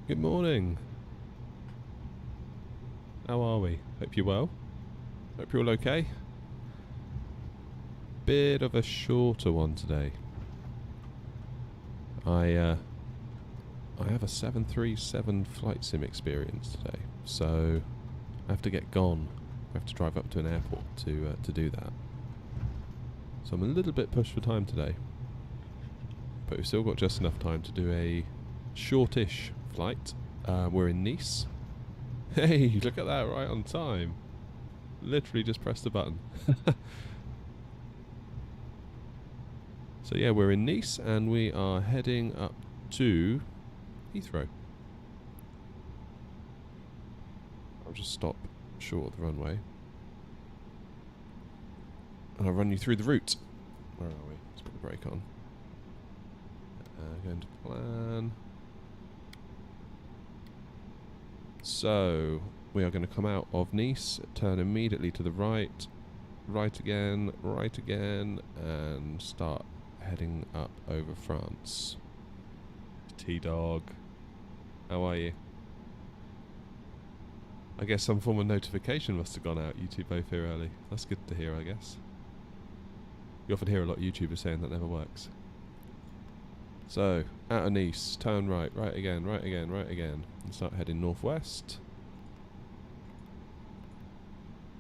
Good morning. How are we? Hope you're well. Hope you're all okay. Bit of a shorter one today. I have a 737 flight sim experience today, so I have to get gone. I have to drive up to an airport to do that. So I'm a little bit pushed for time today, but we've still got just enough time to do a shortish flight. We're in Nice. Hey, look at that, right on time. Literally just pressed the button. So yeah, we're in Nice and we are heading up to Heathrow. I'll just stop short of the runway and I'll run you through the route. Where are we? Let's put the brake on. Going to plan. So we are going to come out of Nice, turn immediately to the right, right again, and start heading up over France. T-Dog, how are you? I guess some form of notification must have gone out. You two both here early. That's good to hear, I guess. You often hear a lot of YouTubers saying that never works. So, out of Nice, turn right, right again, and start heading northwest.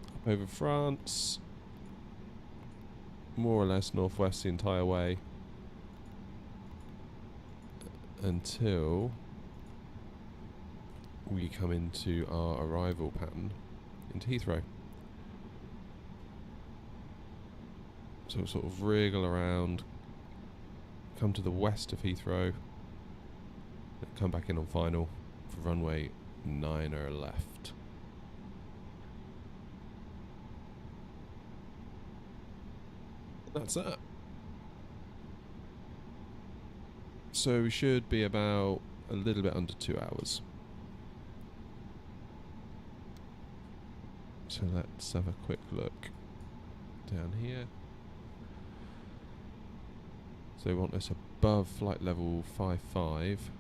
Up over France. More or less northwest the entire way. Until we come into our arrival pattern into Heathrow. So we'll sort of wriggle around, come to the west of Heathrow, and come back in on final for runway 9 left. That's that. So we should be about a little bit under 2 hours. So let's have a quick look down here. So we want us above flight level 55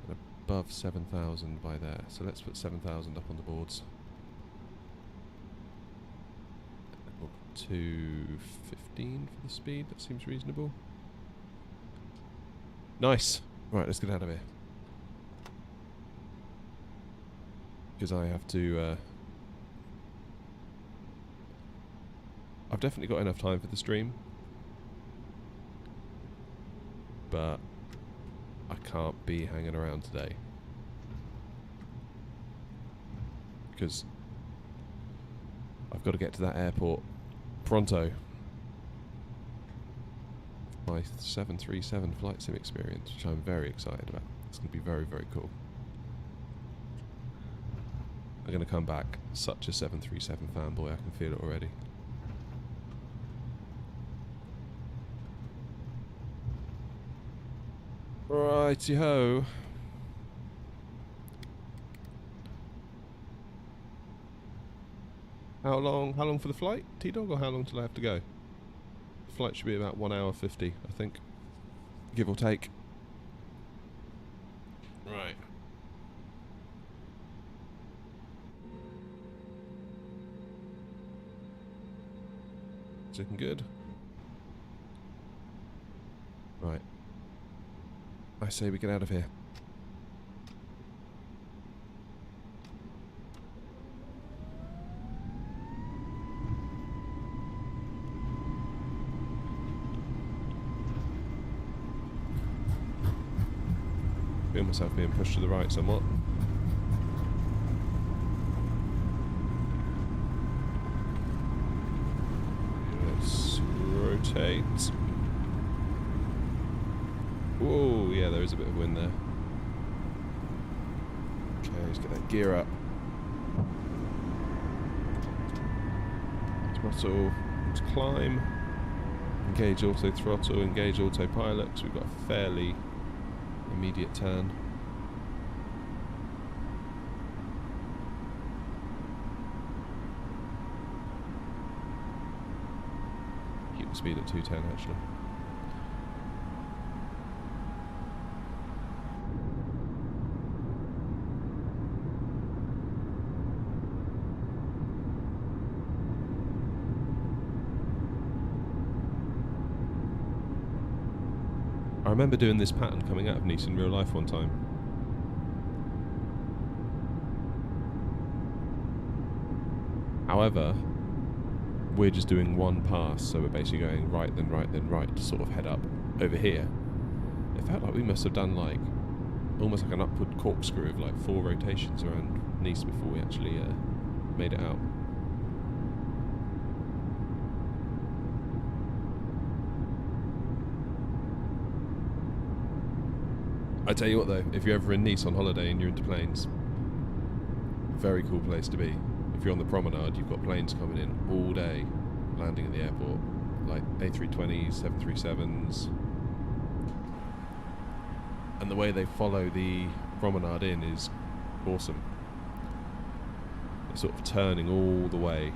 and above 7,000 by there. So let's put 7,000 up on the boards. Up to 15 for the speed, that seems reasonable. Nice! Right, let's get out of here. Because I have to... I've definitely got enough time for the stream. But I can't be hanging around today. Because I've got to get to that airport pronto. My 737 flight sim experience, which I'm very excited about. It's going to be very, very cool. I'm going to come back such a 737 fanboy, I can feel it already. Righty-ho. How long for the flight, T-Dog, or how long till I have to go? The flight should be about 1 hour 50, I think. Give or take. Right. It's looking good. Right. I say we get out of here. Feel myself being pushed to the right somewhat. Let's rotate. Whoa, yeah, there is a bit of wind there. Okay, let's get that gear up. Throttle, let's climb. Engage auto throttle, engage autopilot, because we've got a fairly immediate turn. Keep the speed at 210 actually. remember doing this pattern coming out of Nice in real life one time. However, we're just doing one pass, so we're basically going right, then right, then right to sort of head up over here. It felt like we must have done like almost like an upward corkscrew of like 4 rotations around Nice before we actually made it out. I tell you what though, if you're ever in Nice on holiday and you're into planes, very cool place to be. If you're on the promenade, you've got planes coming in all day, landing at the airport, like A320s, 737s. And the way they follow the promenade in is awesome. They're sort of turning all the way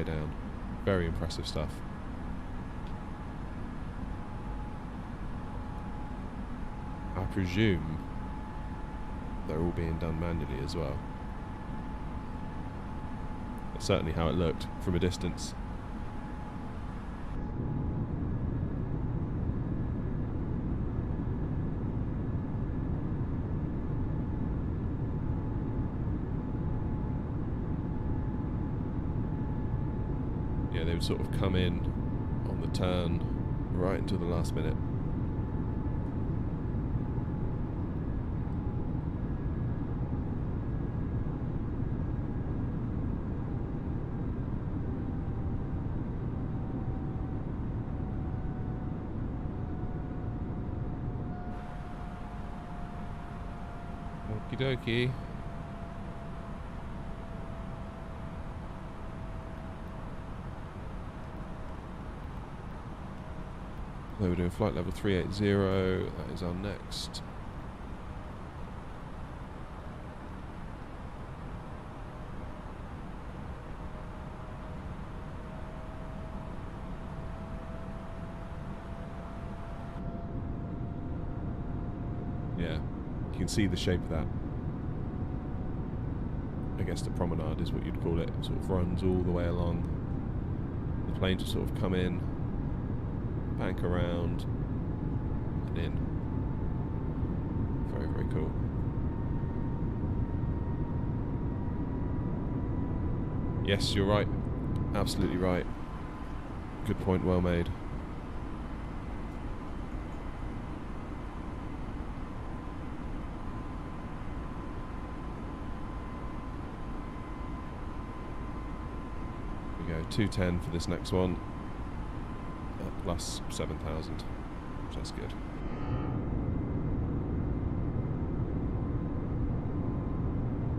down. Very impressive stuff. I presume they're all being done manually as well. That's certainly how it looked from a distance. Yeah, they would sort of come in on the turn right until the last minute. Okie dokie. So we're doing flight level 380, that is our next. Yeah, you can see the shape of that. I guess the promenade is what you'd call it. It sort of runs all the way along. The planes will sort of come in, bank around, and in. Very, very cool. Yes, you're right. Absolutely right. Good point, well made. Here we go, 210 for this next one. Plus 7,000, so that's good.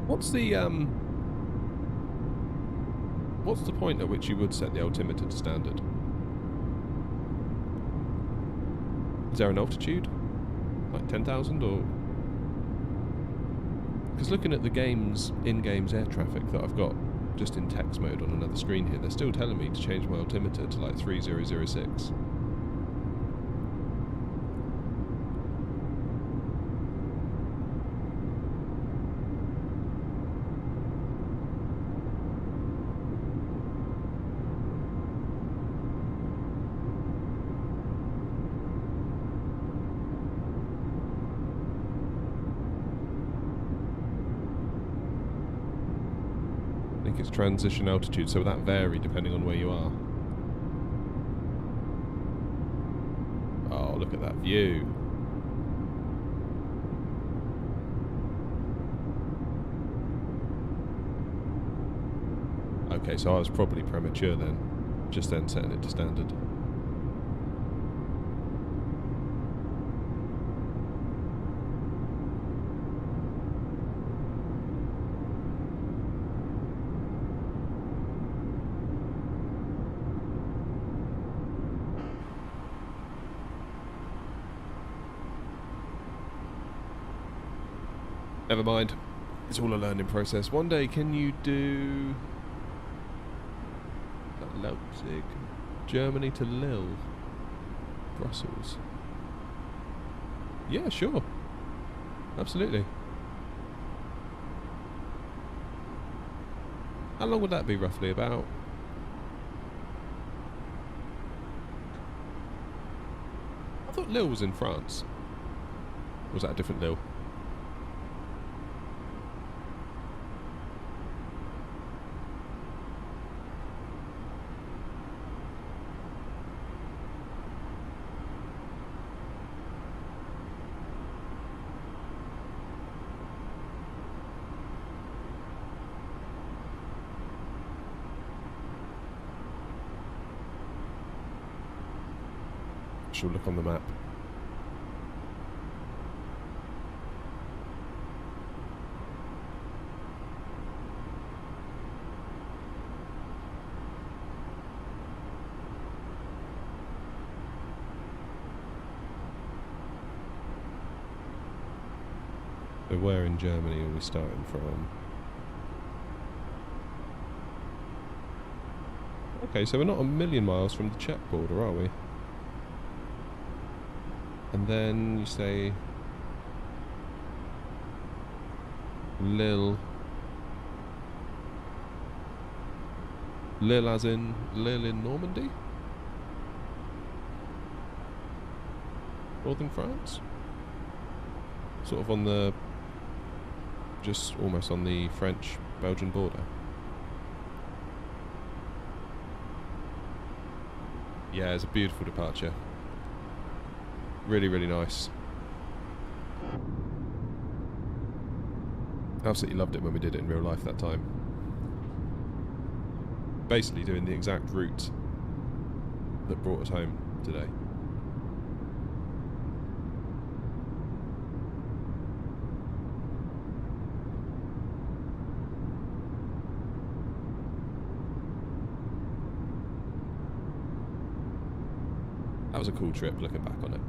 What's the point at which you would set the altimeter to standard? Is there an altitude? Like 10,000 or? Because looking at the game's in-games air traffic that I've got just in text mode on another screen here, they're still telling me to change my altimeter to like 3006. I think it's transition altitude, so that vary depending on where you are. Oh, look at that view. Okay, so I was probably premature then, just then setting it to standard. Never mind. It's all a learning process. One day, can you do Leipzig, Germany to Lille, Brussels? Yeah, sure. Absolutely. How long would that be roughly? About? I thought thought Lille was in France. Or was that a different Lille? Shall look on the map. So where in Germany are we starting from? Okay, so we're not a million miles from the Czech border, are we? And then you say Lille. Lille as in Lille in Normandy? Northern France? Sort of on the, just almost on the French-Belgian border. Yeah, it's a beautiful departure. Really, really nice. Absolutely loved it when we did it in real life that time. Basically doing the exact route that brought us home today. That was a cool trip looking back on it.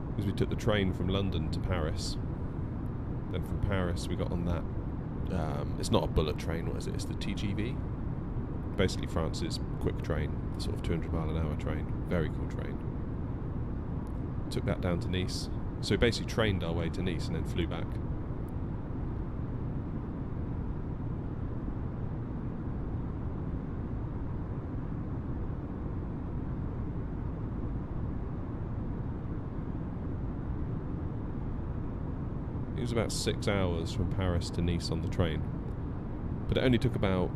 Because we took the train from London to Paris. Then from Paris we got on that, it's not a bullet train, what is it? It's the TGV. Basically France's quick train, sort of 200-mile-an-hour train. Very cool train. Took that down to Nice. So we basically trained our way to Nice and then flew back. It was about 6 hours from Paris to Nice on the train, but it only took about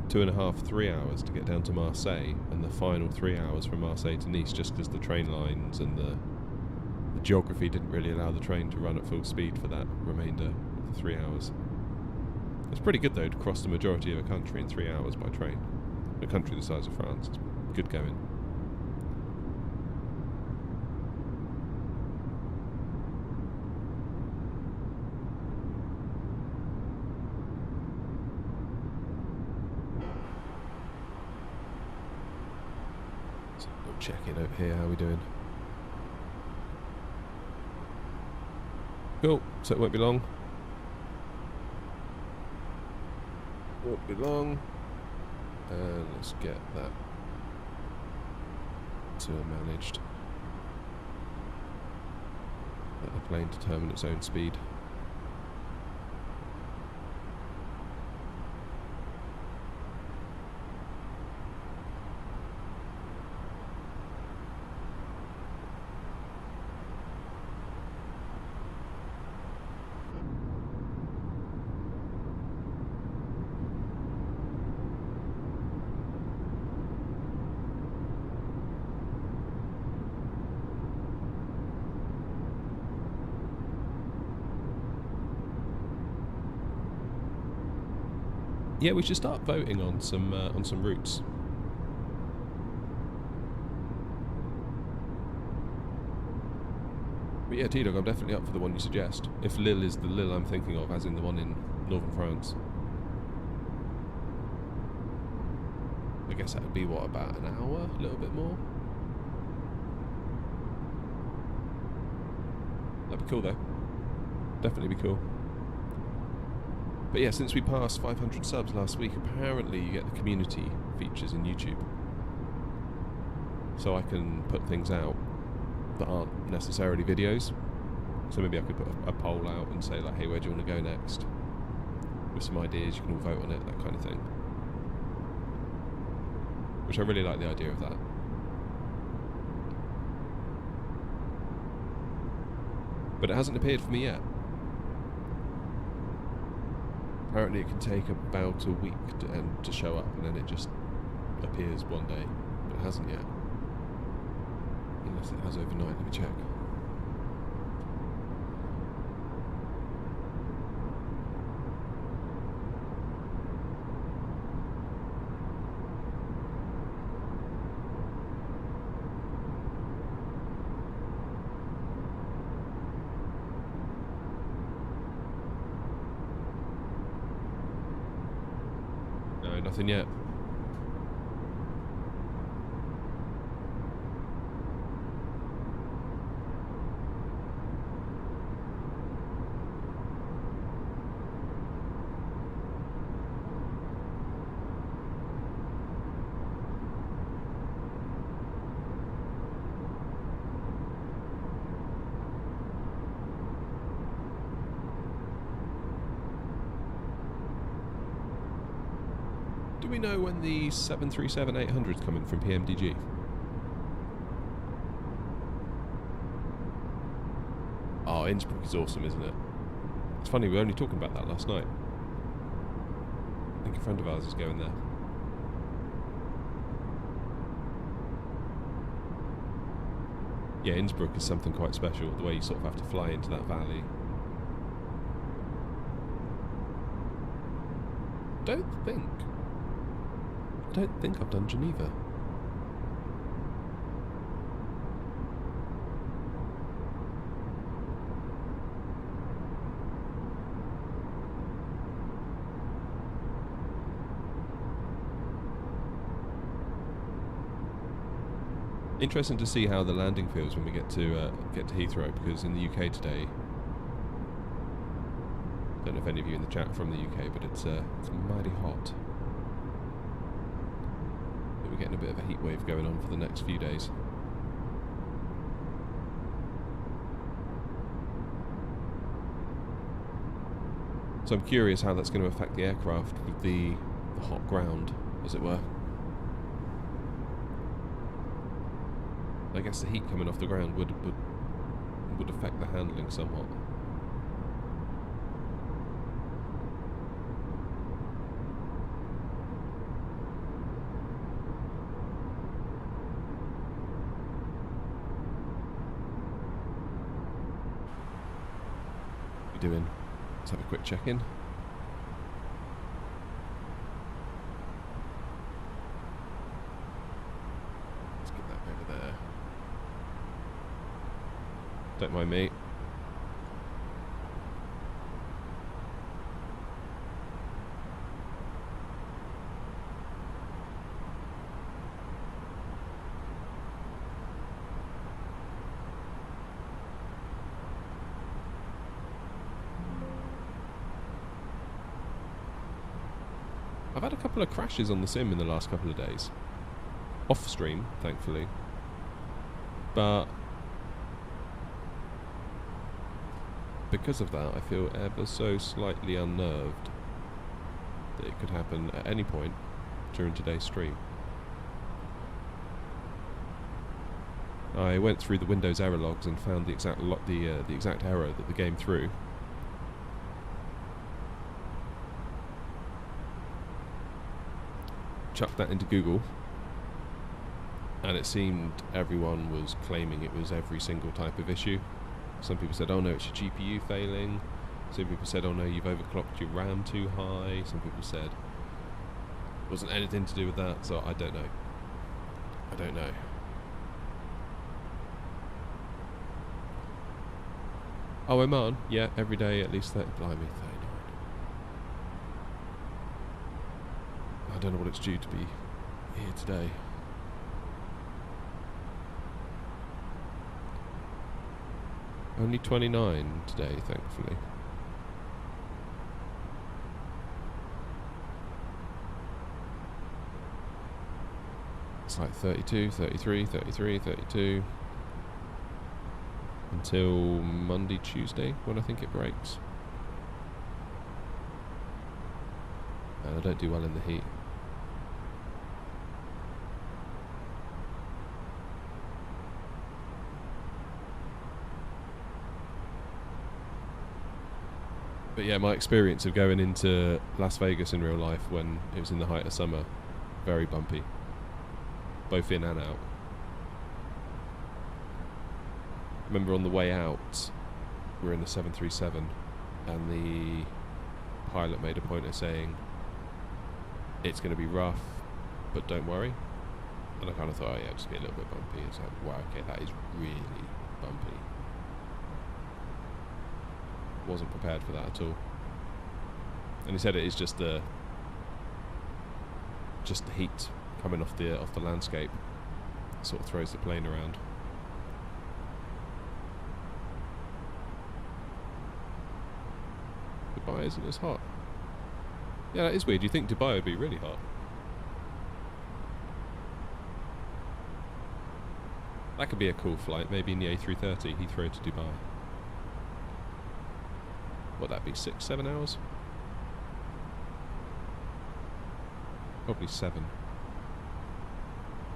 2.5, 3 hours to get down to Marseille, and the final 3 hours from Marseille to Nice, just because the train lines and the geography didn't really allow the train to run at full speed for that remainder of the 3 hours. It's pretty good though to cross the majority of a country in 3 hours by train. A country the size of France, it's good going. Check in over here, how are we doing? Cool, so it won't be long. Won't be long. And let's get that to managed. Let the plane determine its own speed. Yeah, we should start voting on some routes. But yeah, T-Dog, I'm definitely up for the one you suggest. If Lille is the Lille I'm thinking of, as in the one in northern France. I guess that would be, what, about an hour? A little bit more? That'd be cool though. Definitely be cool. But yeah, since we passed 500 subs last week, apparently you get the community features in YouTube. So I can put things out that aren't necessarily videos. So maybe I could put a poll out and say like, hey, where do you want to go next? With some ideas, you can all vote on it, that kind of thing. Which I really like the idea of that. But it hasn't appeared for me yet. Apparently it can take about a week to show up, and then it just appears one day, but it hasn't yet. Unless it has overnight, let me check. No, nothing yet. Do we know when the 737-800 is coming from PMDG? Oh, Innsbruck is awesome, isn't it? It's funny, we were only talking about that last night. I think a friend of ours is going there. Yeah, Innsbruck is something quite special, the way you sort of have to fly into that valley. I don't think I've done Geneva. Interesting to see how the landing feels when we get to Heathrow, because in the UK today, I don't know if any of you in the chat are from the UK, but it's mighty hot. We're getting a bit of a heat wave going on for the next few days. So I'm curious how that's going to affect the aircraft with the hot ground, as it were. I guess the heat coming off the ground would affect the handling somewhat. What are you doing? Let's have a quick check-in. Let's get that over there. Don't mind me. I've had a couple of crashes on the sim in the last couple of days. Off stream, thankfully. But because of that, I feel ever so slightly unnerved that it could happen at any point during today's stream. I went through the Windows error logs and found the exact the exact error that the game threw. Chucked that into Google, and it seemed everyone was claiming it was every single type of issue. Some people said, oh no, it's your GPU failing. Some people said, oh no, you've overclocked your RAM too high. Some people said it wasn't anything to do with that, so I don't know. I don't know. Oh, Oman? Yeah, every day at least 30, blimey, 39. I don't know what it's due to be here today. Only 29 today, thankfully. It's like 32, 33, 33, 32. Until Monday, Tuesday, when I think it breaks. And I don't do well in the heat. But yeah, my experience of going into Las Vegas in real life when it was in the height of summer, very bumpy, both in and out. I remember on the way out, we were in the 737, and the pilot made a point of saying, it's going to be rough, but don't worry. And I kind of thought, oh yeah, just be a little bit bumpy. It's like, wow, okay, that is really bumpy. Wasn't prepared for that at all. And he said it is just the heat coming off the landscape sort of throws the plane around. Dubai isn't as hot. Yeah, that is weird. You think Dubai would be really hot. That could be a cool flight, maybe in the A330, Heathrow to Dubai. What, that'd be 6-7 hours? Probably 7.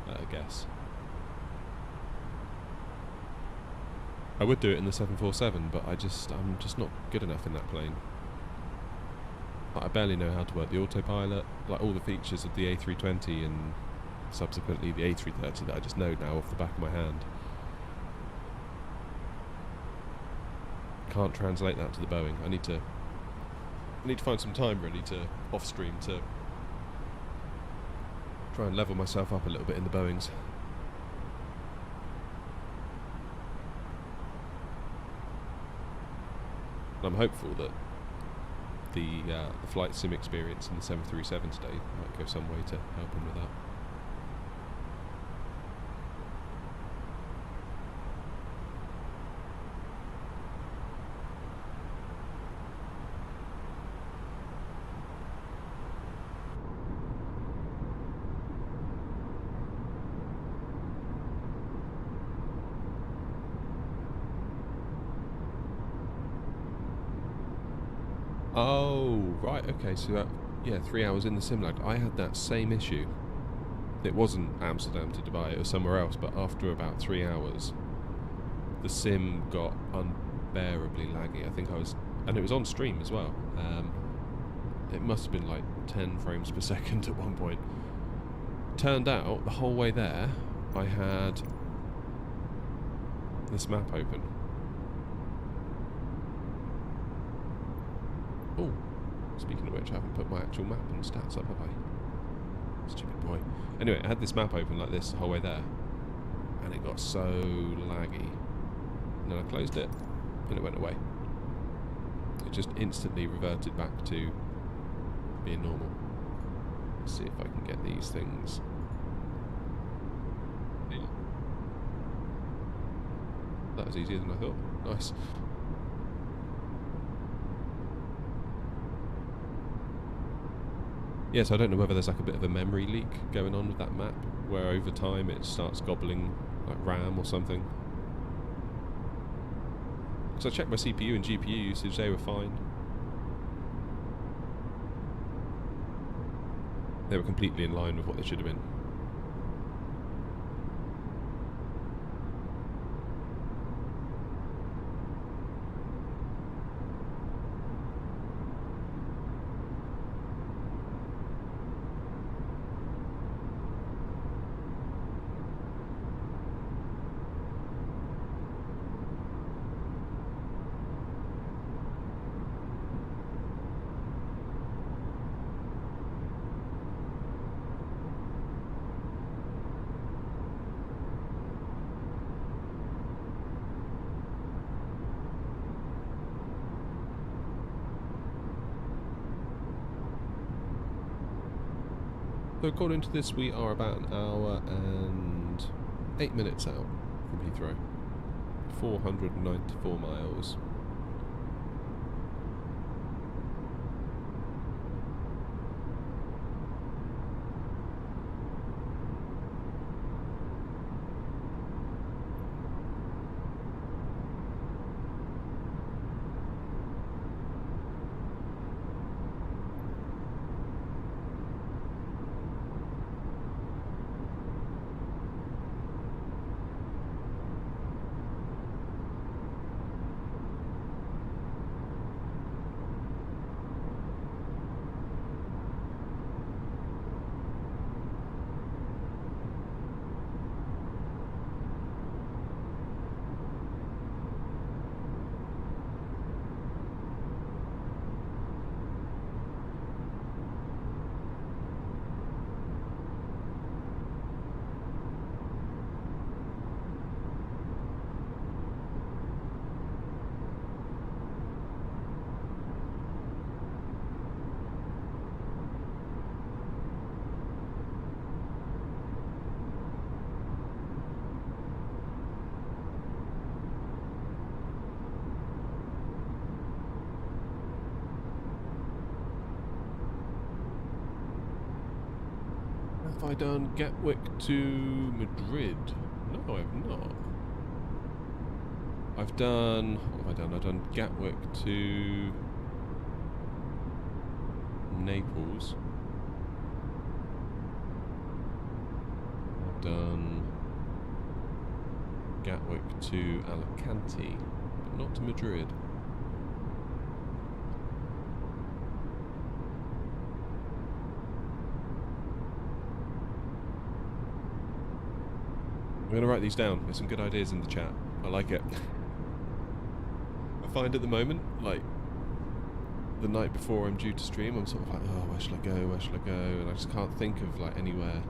I guess. I would do it in the 747, but I'm just not good enough in that plane. Like, I barely know how to work the autopilot, like all the features of the A320 and subsequently the A330 that I just know now off the back of my hand. Can't translate that to the Boeing. I need to find some time really to off stream to try and level myself up a little bit in the Boeings. And I'm hopeful that the flight sim experience in the 737 today might go some way to helping with that. Oh, right, okay, so that, yeah, 3 hours in the sim lag. I had that same issue. It wasn't Amsterdam to Dubai, it was somewhere else, but after about 3 hours, the sim got unbearably laggy. I think and it was on stream as well. It must have been like 10 frames per second at one point. Turned out, the whole way there, I had this map open. Oh, speaking of which, I haven't put my actual map and stats up, have I? Stupid boy. Anyway, I had this map open like this the whole way there, and it got so laggy. And then I closed it, and it went away. It just instantly reverted back to being normal. Let's see if I can get these things. That was easier than I thought. Nice. Yes, I don't know whether there's like a bit of a memory leak going on with that map, where over time it starts gobbling like RAM or something. Because I checked my CPU and GPU usage, they were fine. They were completely in line with what they should have been. So according to this, we are about an hour and 8 minutes out from Heathrow. 494 miles. Have I done Gatwick to Madrid? No, I've not. I've done... What have I done? I've done Gatwick to Naples. I've done Gatwick to Alicante, but not to Madrid. I'm going to write these down. There's some good ideas in the chat. I like it. I find at the moment, like, the night before I'm due to stream, I'm sort of like, oh, where should I go, where should I go? And I just can't think of, like, anywhere.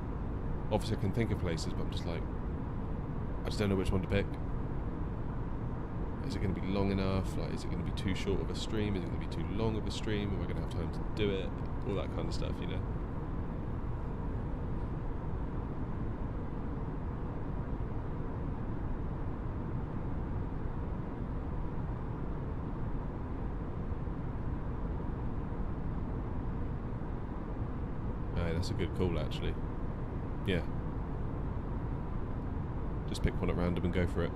Obviously I can think of places, but I'm just like, I just don't know which one to pick. Is it going to be long enough? Like, is it going to be too short of a stream? Is it going to be too long of a stream? Am I going to have time to do it? All that kind of stuff, you know? That's a good call, actually. Yeah. Just pick one at random and go for it.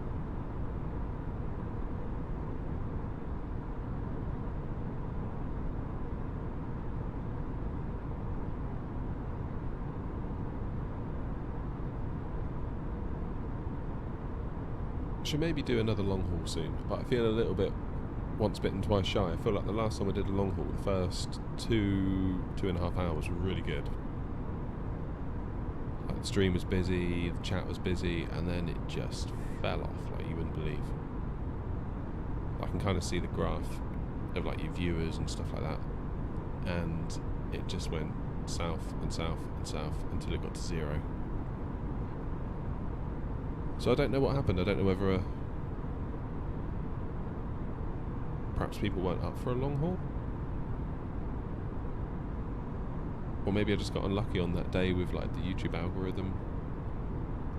Should maybe do another long haul soon, but I feel a little bit once bitten, twice shy. I feel like the last time I did a long haul, the first 2.5 hours were really good. Like, the stream was busy, the chat was busy, and then it just fell off like you wouldn't believe. I can kind of see the graph of like your viewers and stuff like that, and it just went south and south and south until it got to 0. So I don't know what happened. I don't know whether perhaps people weren't up for a long haul, or maybe I just got unlucky on that day with like the YouTube algorithm.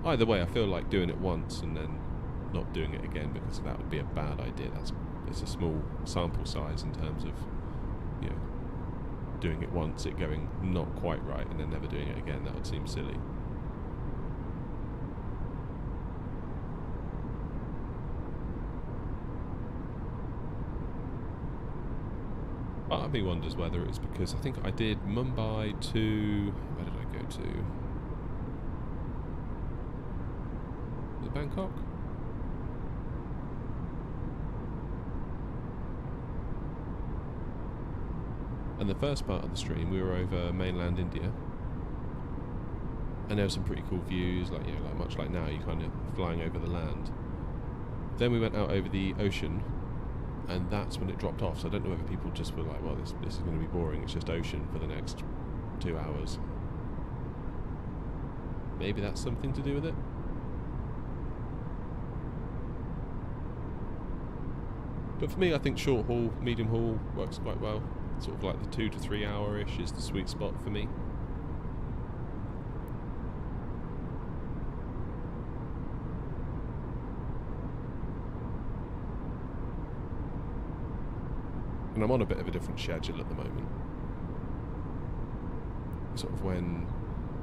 Either way, I feel like doing it once and then not doing it again, because that would be a bad idea. It's a small sample size in terms of, you know, doing it once, it going not quite right, and then never doing it again. That would seem silly. Part of me wonders whether it's because I think I did Mumbai to... Where did I go to? Was it Bangkok? And the first part of the stream, we were over mainland India. And there were some pretty cool views, like, you know, like much like now, you're kind of flying over the land. Then we went out over the ocean, and that's when it dropped off. So I don't know whether people just were like, well, this is going to be boring, it's just ocean for the next 2 hours. Maybe that's something to do with it. But for me, I think short haul, medium haul works quite well. Sort of like the 2 to 3 hour-ish is the sweet spot for me. And I'm on a bit of a different schedule at the moment. Sort of when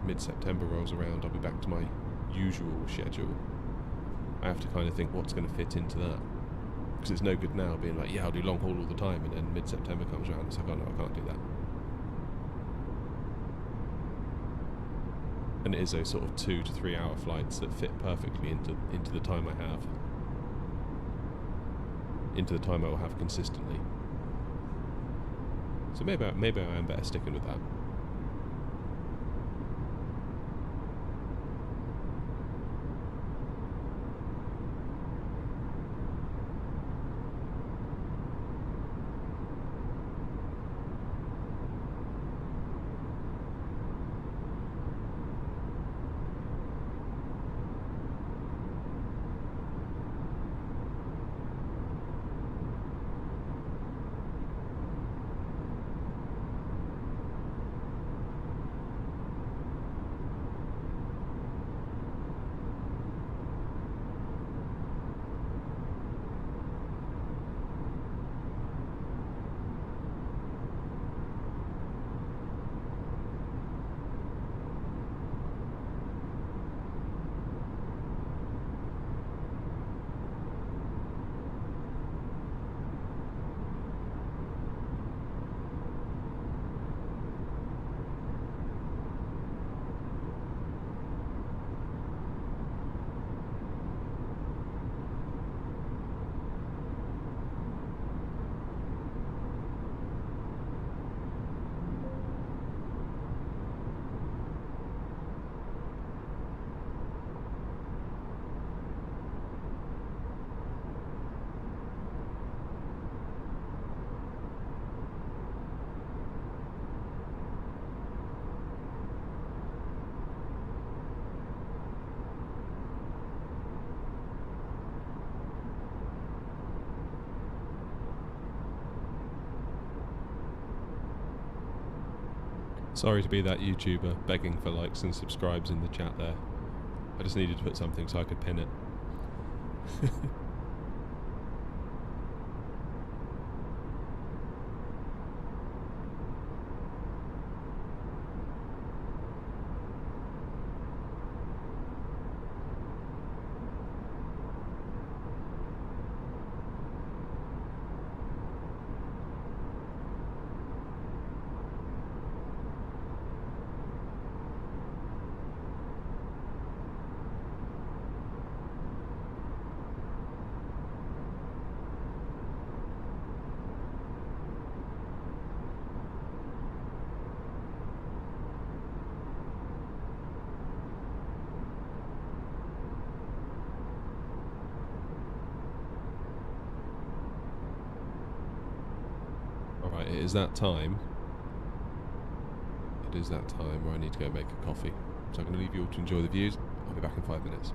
mid-September rolls around, I'll be back to my usual schedule. I have to kind of think what's going to fit into that. Because it's no good now being like, yeah, I'll do long haul all the time, and then mid-September comes around and it's like, oh no, I can't do that. And it is those sort of 2 to 3 hour flights that fit perfectly into the time I have. Into the time I will have consistently. So maybe I am better sticking with that. Sorry to be that YouTuber begging for likes and subscribes in the chat there. I just needed to put something so I could pin it. Right, it is that time. It is that time where I need to go make a coffee. So I'm going to leave you all to enjoy the views. I'll be back in 5 minutes.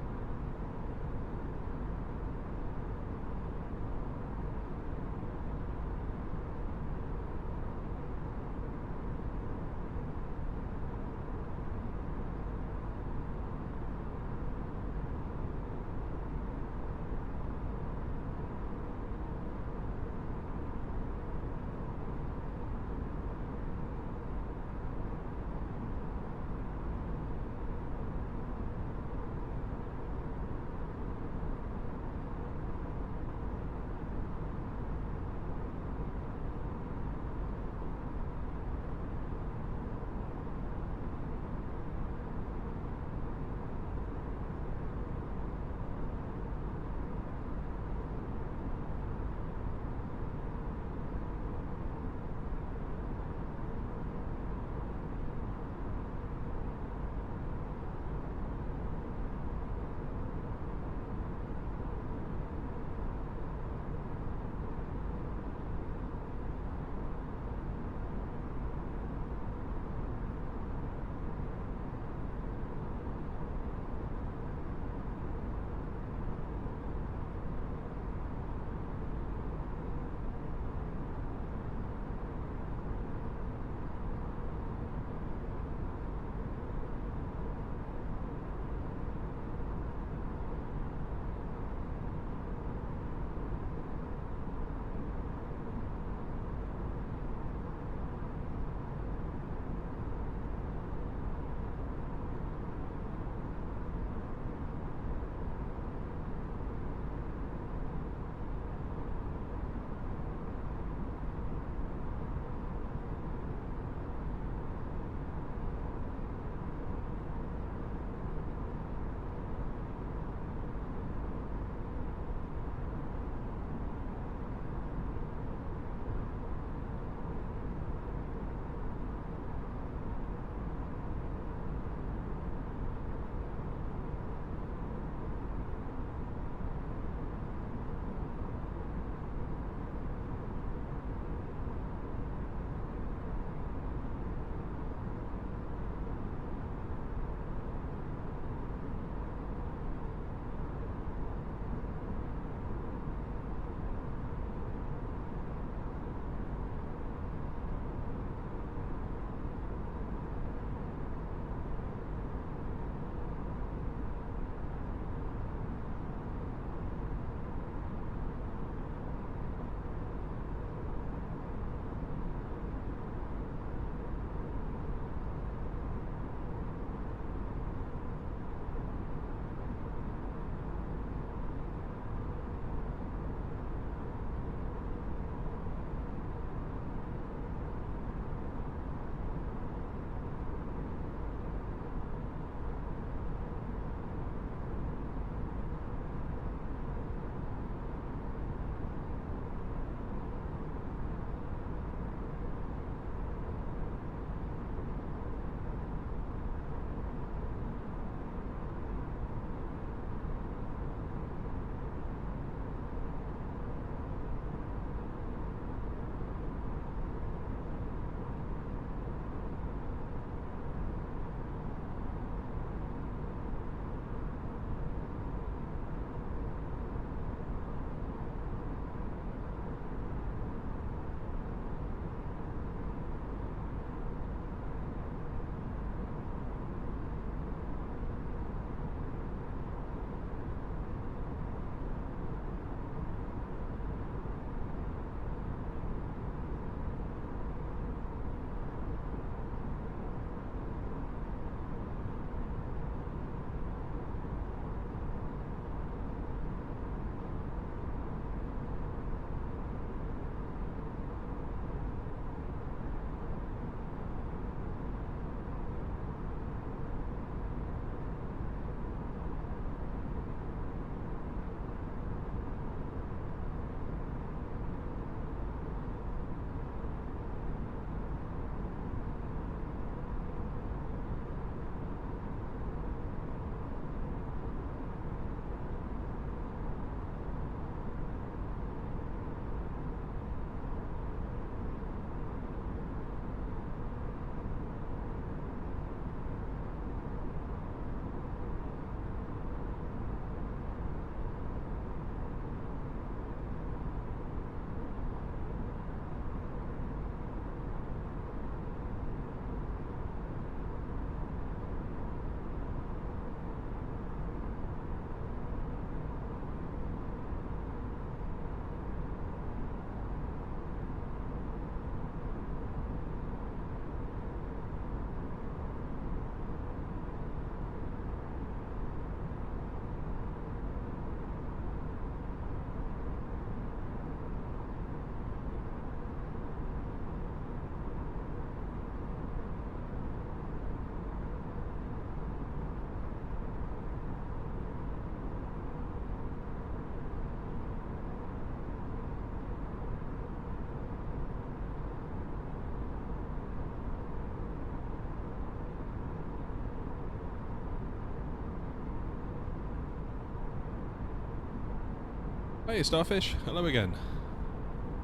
Hey Starfish, hello again.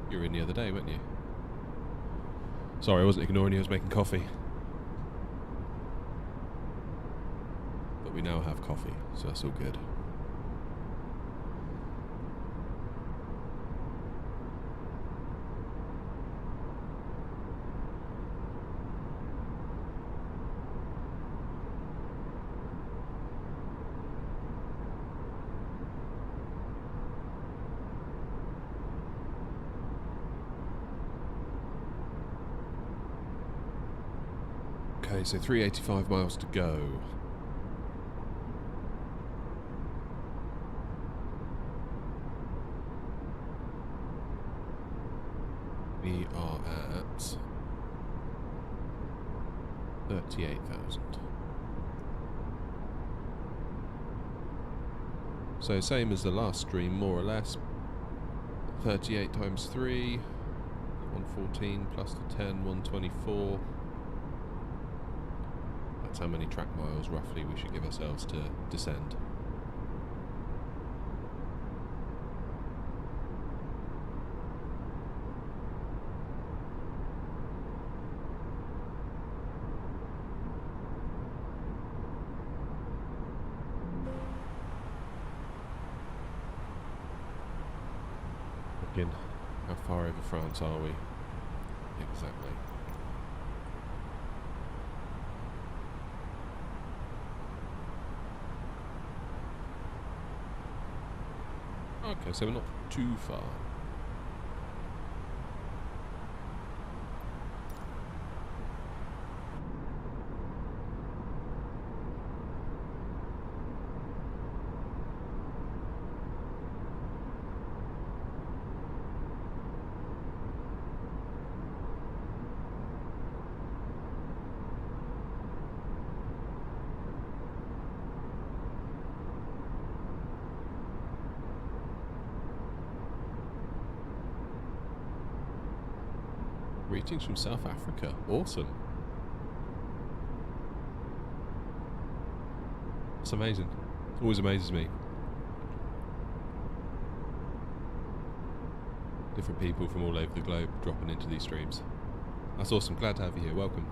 You were in the other day, weren't you? Sorry, I wasn't ignoring you, I was making coffee. But we now have coffee, so that's all good. Okay, so 385 miles to go. We are at 38,000. So same as the last stream, more or less. 38 times 3, 114 plus the 10, 124. That's how many track miles roughly we should give ourselves to descend. Again, how far over France are we? Exactly. Okay, so we're not too far. Greetings from South Africa. Awesome. It's amazing. It always amazes me. Different people from all over the globe dropping into these streams. That's awesome. Glad to have you here. Welcome.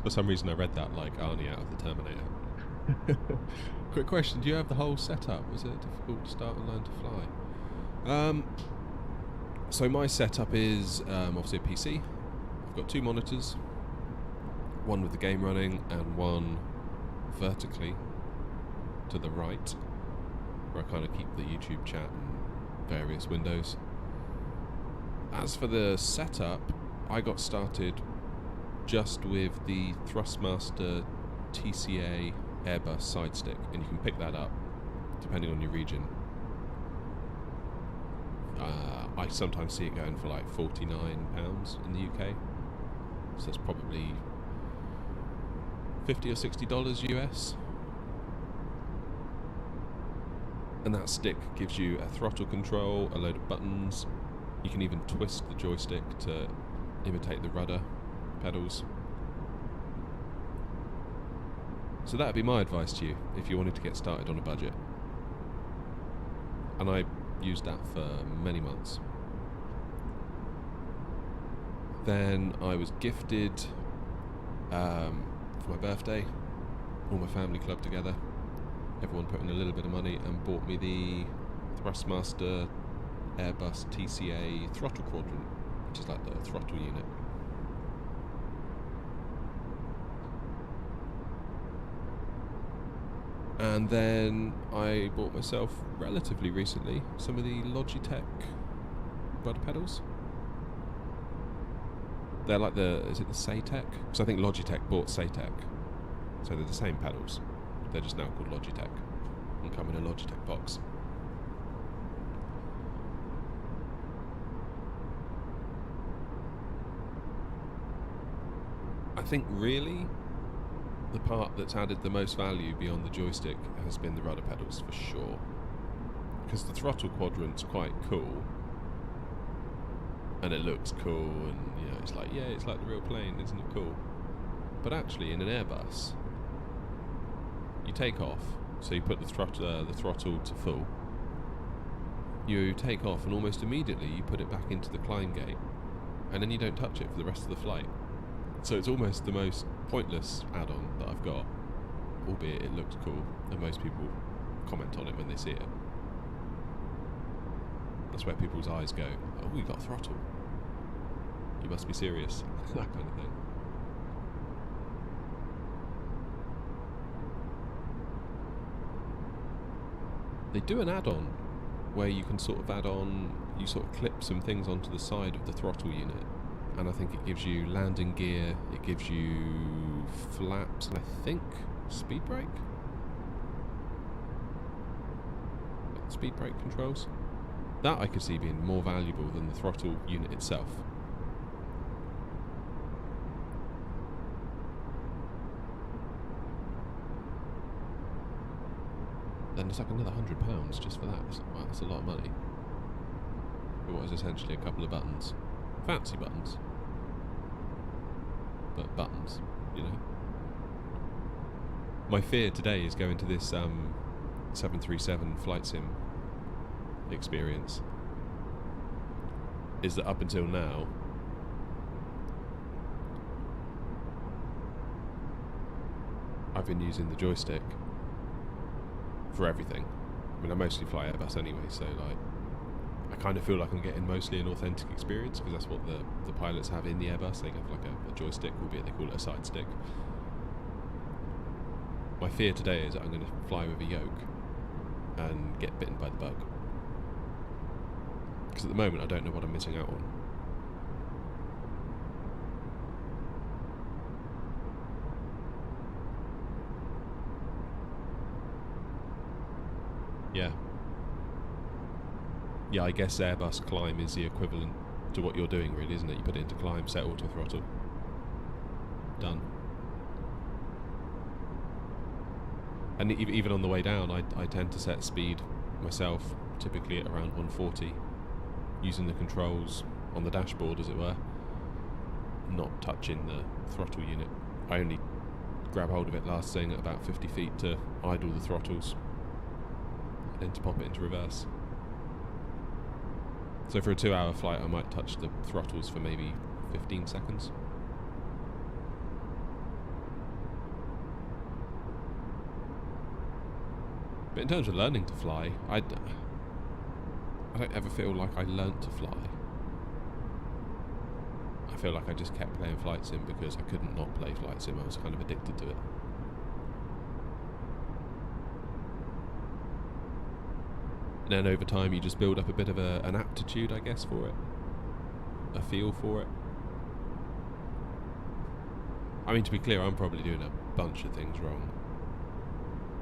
For some reason I read that like Arnie out of the Terminator. Quick question, do you have the whole setup? Was it difficult to start and learn to fly? So my setup is obviously a PC. I've got two monitors, one with the game running and one vertically to the right, where I kind of keep the YouTube chat and various windows. As for the setup, I got started just with the Thrustmaster TCA Airbus Sidestick, and you can pick that up depending on your region. I sometimes see it going for like £49 in the UK, so that's probably $50 or $60 US. And that stick gives you a throttle control, a load of buttons. You can even twist the joystick to imitate the rudder pedals. So that would be my advice to you if you wanted to get started on a budget. And I used that for many months. Then I was gifted for my birthday, all my family club together, everyone put in a little bit of money and bought me the Thrustmaster Airbus TCA throttle quadrant, which is like the throttle unit. And then I bought myself relatively recently some of the Logitech rudder pedals. They're like is it the Satec? Because I think Logitech bought Satec. So they're the same pedals. They're just now called Logitech and come in a Logitech box. I think really the part that's added the most value beyond the joystick has been the rudder pedals for sure. Because the throttle quadrant's quite cool. And it looks cool, and you know, it's like, yeah, it's like the real plane, isn't it cool? But actually, in an Airbus, you take off, so you put the throttle to full. You take off, and almost immediately you put it back into the climb gate, and then you don't touch it for the rest of the flight. So it's almost the most pointless add-on that I've got, albeit it looks cool, and most people comment on it when they see it. That's where people's eyes go, oh, you got a throttle. You must be serious. That kind of thing. They do an add-on where you can sort of add on, you sort of clip some things onto the side of the throttle unit. And I think it gives you landing gear, it gives you flaps, and I think speed brake? Speed brake controls? That I could see being more valuable than the throttle unit itself. Then it's like another £100 just for that. Wow, that's a lot of money. It was essentially a couple of buttons. Fancy buttons. But buttons, you know. My fear today is going to this 737 flight sim experience is that up until now I've been using the joystick for everything. I mean, I mostly fly Airbus anyway, so like I kind of feel like I'm getting mostly an authentic experience because that's what the pilots have in the Airbus. They have like a joystick, albeit they call it a side stick. My fear today is that I'm going to fly with a yoke and get bitten by the bug. Because at the moment I don't know what I'm missing out on. Yeah. Yeah, I guess Airbus climb is the equivalent to what you're doing really, isn't it? You put it into climb, set auto throttle. Done. And even on the way down, I tend to set speed myself, typically at around 140, using the controls on the dashboard, as it were, not touching the throttle unit. I only grab hold of it last thing at about 50 feet to idle the throttles, then to pop it into reverse. So for a 2-hour flight, I might touch the throttles for maybe 15 seconds. But in terms of learning to fly, I don't ever feel like I learnt to fly. I feel like I just kept playing Flight Sim because I couldn't not play Flight Sim. I was kind of addicted to it. And then over time you just build up a bit of an aptitude, I guess, for it. A feel for it. I mean, to be clear, I'm probably doing a bunch of things wrong.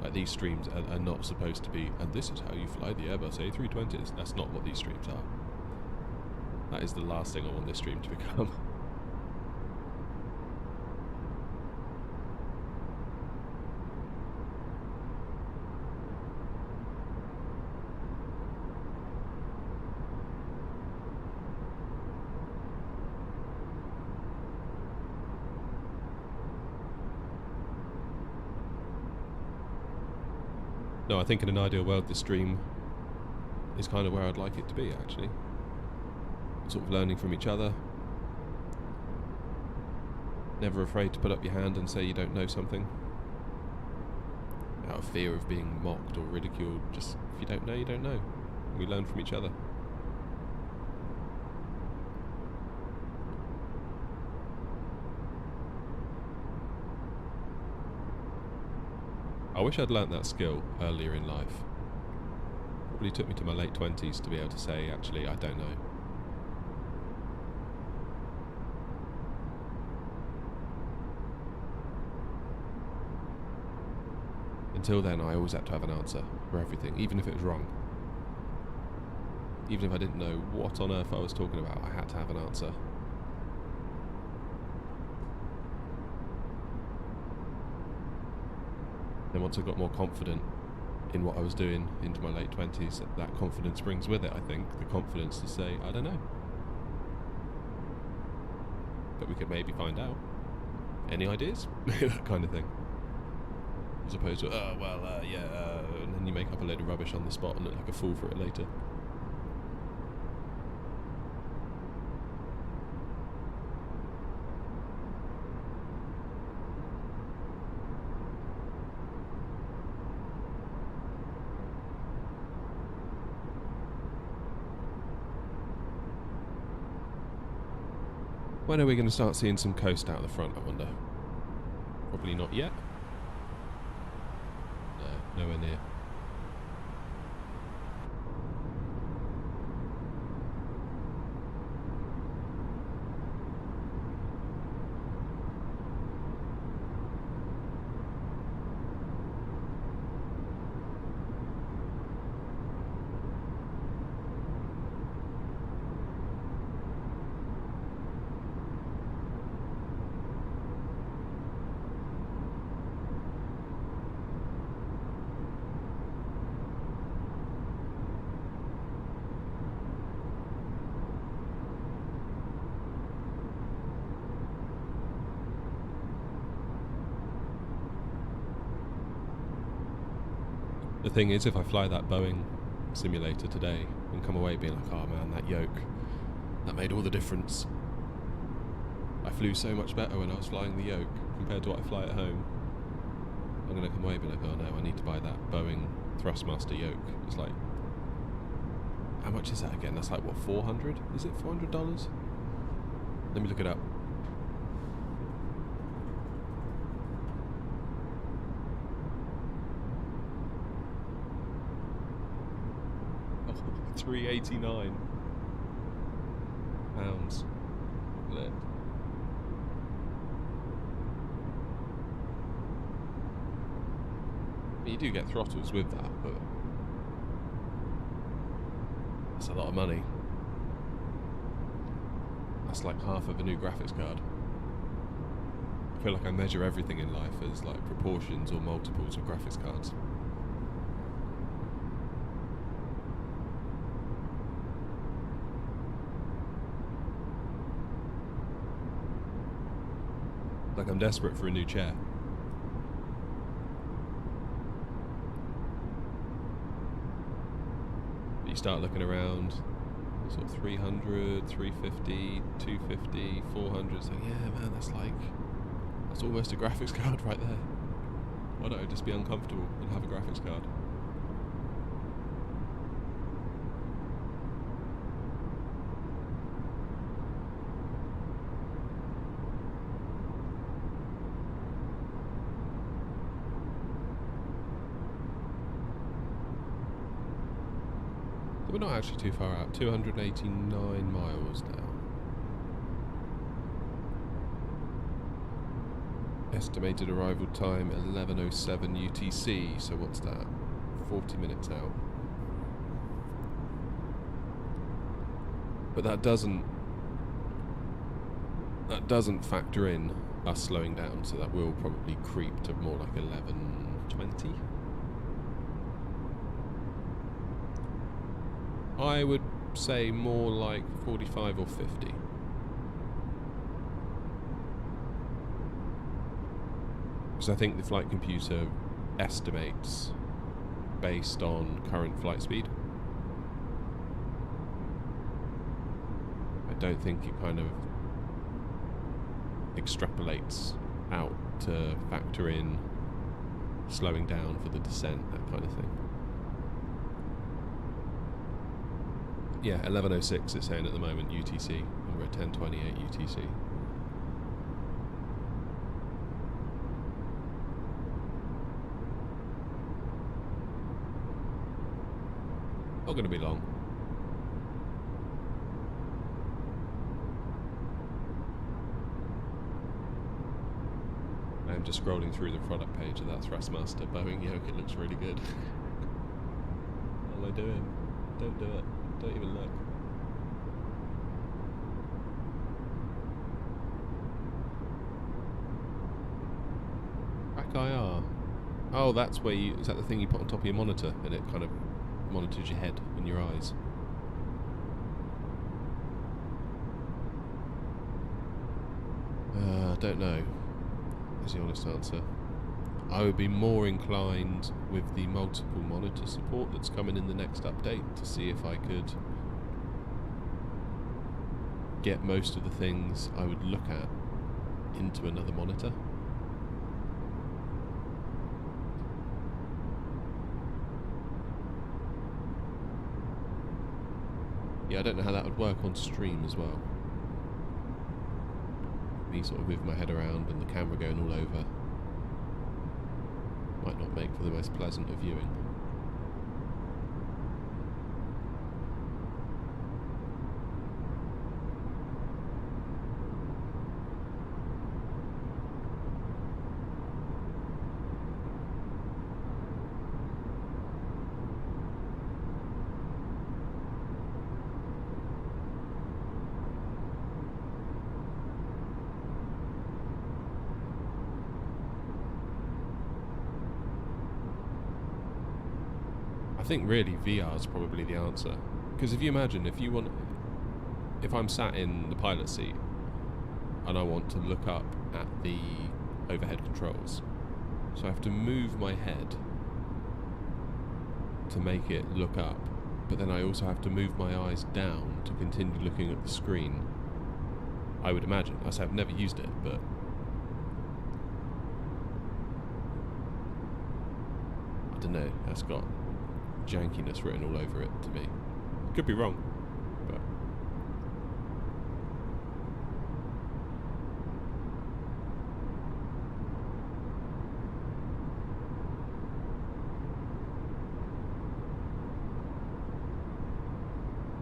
Like, these streams are not supposed to be, and this is how you fly the Airbus A320s. That's not what these streams are. That is the last thing I want this stream to become. No, I think in an ideal world this stream is kind of where I'd like it to be, actually. Sort of learning from each other. Never afraid to put up your hand and say you don't know something. Out of fear of being mocked or ridiculed. Just, if you don't know, you don't know. We learn from each other. I wish I'd learnt that skill earlier in life. Probably took me to my late 20s to be able to say, actually, I don't know. Until then, I always had to have an answer for everything, even if it was wrong. Even if I didn't know what on earth I was talking about, I had to have an answer. Then once I got more confident in what I was doing into my late 20s, that confidence brings with it, I think, the confidence to say, I don't know. But we could maybe find out. Any ideas? That kind of thing. As opposed to, and then you make up a load of rubbish on the spot and look like a fool for it later. When are we going to start seeing some coast out the front, I wonder? Probably not yet. No, nowhere near. The thing is, if I fly that Boeing simulator today and come away being like, oh man, that yoke, that made all the difference. I flew so much better when I was flying the yoke compared to what I fly at home. I'm going to come away being like, oh no, I need to buy that Boeing Thrustmaster yoke. It's like, how much is that again? That's like, what, 400? Is it $400? Let me look it up. £389. Lit. You do get throttles with that, but that's a lot of money. That's like half of a new graphics card. I feel like I measure everything in life as like proportions or multiples of graphics cards. Like I'm desperate for a new chair. But you start looking around, sort of 300, 350, 250, 400. It's like, yeah, man, that's almost a graphics card right there. Why don't I just be uncomfortable and have a graphics card? We're not actually too far out, 289 miles now. Estimated arrival time 11:07 UTC, so what's that? 40 minutes out. But that doesn't factor in us slowing down, so that will probably creep to more like 11:20. I would say more like 45 or 50. Because I think the flight computer estimates based on current flight speed. I don't think it kind of extrapolates out to factor in slowing down for the descent, that kind of thing. Yeah, 11:06 it's saying at the moment UTC, and we're at 10:28 UTC. Not going to be long. I'm just scrolling through the product page of that Thrustmaster Boeing yoke. It looks really good. What am I doing? Don't do it. Don't even look. Rack IR. Oh, that's where you... Is that the thing you put on top of your monitor and it kind of monitors your head and your eyes? Don't know, is the honest answer. I would be more inclined with the multiple monitor support that's coming in the next update to see if I could get most of the things I would look at into another monitor. Yeah, I don't know how that would work on stream as well. Me sort of moving my head around and the camera going all over might not make for the most pleasant of viewing. I think really VR is probably the answer, because if you imagine, if I'm sat in the pilot seat and I want to look up at the overhead controls, so I have to move my head to make it look up, but then I also have to move my eyes down to continue looking at the screen. I would imagine. I say I've never used it, but I don't know, that's got jankiness written all over it to me. Could be wrong, but